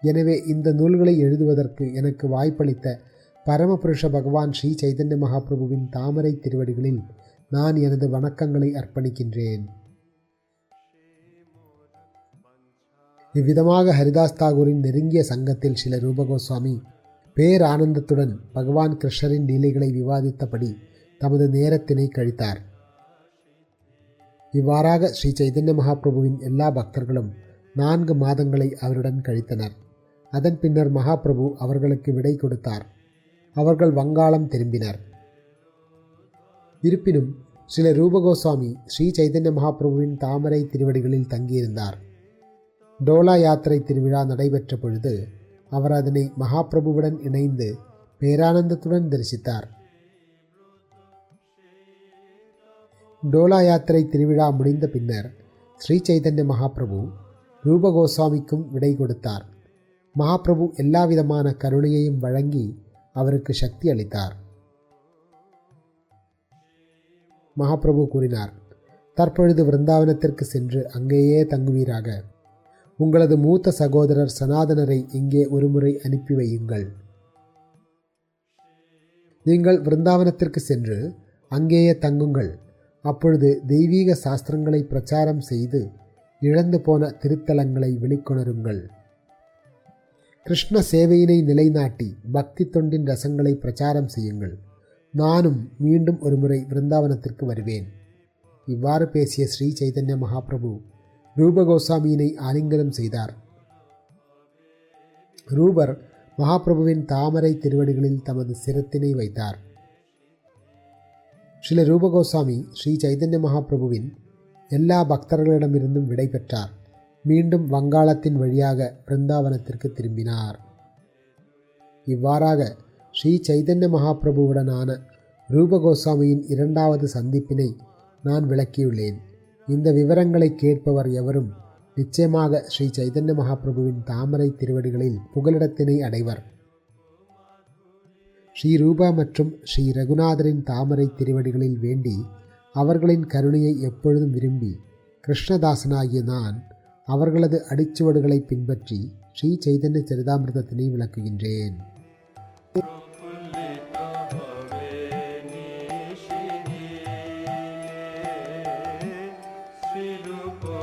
எனவே இந்த நூல்களை எழுதுவதற்கு எனக்கு வாய்ப்பளித்த பரமபுருஷ பகவான் ஸ்ரீ சைதன்ய மகாபிரபுவின் தாமரை திருவடிகளில் நான் எனது வணக்கங்களை அர்ப்பணிக்கின்றேன். இவ்விதமாக ஹரிதாஸ் தாகூரின் நெருங்கிய சங்கத்தில் ஸ்ரீல ரூபகோஸ்வாமி பேரானந்தத்துடன் பகவான் கிருஷ்ணரின் லீலைகளை விவாதித்தபடி தமது நேரத்தினை கழித்தார். இவ்வாறாக ஸ்ரீ சைதன்ய மகாபிரபுவின் எல்லா பக்தர்களும் 4 மாதங்களை அவருடன் கழித்தனர். அதன் பின்னர் மகாபிரபு அவர்களுக்கு விடை கொடுத்தார். அவர்கள் வங்காளம் திரும்பினர். இருப்பினும் ஸ்ரீல ரூபகோஸ்வாமி ஸ்ரீ சைதன்ய மகாபிரபுவின் தாமரை திருவடிகளில் தங்கியிருந்தார். டோலா யாத்திரை திருவிழா நடைபெற்ற பொழுது அவர் அதனை மகாபிரபுவுடன் இணைந்து பேரானந்தத்துடன் தரிசித்தார். டோலா யாத்திரை திருவிழா முடிந்த பின்னர் ஸ்ரீ சைதன்ய மகாபிரபு ரூபகோஸ்வாமிக்கும் விடை கொடுத்தார். மகாபிரபு எல்லாவிதமான கருணையையும் வழங்கி அவருக்கு சக்தி அளித்தார். மகாபிரபு கூறினார், தற்பொழுது விருந்தாவனத்திற்கு சென்று அங்கேயே தங்குவீராக. உங்களது மூத்த சகோதரர் சனாதனரை இங்கே ஒருமுறை அனுப்பி வையுங்கள். நீங்கள் விருந்தாவனத்திற்கு சென்று அங்கேயே தங்குங்கள். அப்பொழுது தெய்வீக சாஸ்திரங்களை பிரச்சாரம் செய்து இழந்து போன திருத்தலங்களை வெளிக்கொணருங்கள். கிருஷ்ண சேவையினை நிலைநாட்டி பக்தி தொண்டின் ரசங்களை பிரச்சாரம் செய்யுங்கள். நானும் மீண்டும் ஒருமுறை விருந்தாவனத்திற்கு வருவேன். இவ்வாறு பேசிய ஸ்ரீ சைதன்ய மகாபிரபு ரூபகோஸ்வாமியினை ஆலிங்கனம் செய்தார். ரூபர் மகாபிரபுவின் தாமரை திருவடிகளில் தமது சிரத்தினை வைத்தார். ஸ்ரீல ரூபகோஸ்வாமி ஸ்ரீ சைதன்ய மகாபிரபுவின் எல்லா பக்தர்களிடமிருந்தும் விடை பெற்றார். மீண்டும் வங்காளத்தின் வழியாக பிருந்தாவனத்திற்கு திரும்பினார். இவ்வாறாக ஸ்ரீ சைதன்ய மகாபிரபுவுடனான ரூபகோஸ்வாமியின் 2வது சந்திப்பினை நான் விளக்கியுள்ளேன். இந்த விவரங்களை கேட்பவர் எவரும் நிச்சயமாக ஸ்ரீ சைதன்ய மகாபிரபுவின் தாமரை திருவடிகளில் புகலிடத்தினை அடைவர். ஸ்ரீ ரூபா மற்றும் ஸ்ரீ ரகுநாதரின் தாமரை திருவடிகளில் வேண்டி அவர்களின் கருணையை எப்பொழுதும் விரும்பி கிருஷ்ணதாசனாகிய நான் அவர்களது அடிச்சுவடுகளை பின்பற்றி ஸ்ரீ சைதன்ய சரிதாமிர்தத்தினை விளக்குகின்றேன். Sri Rupa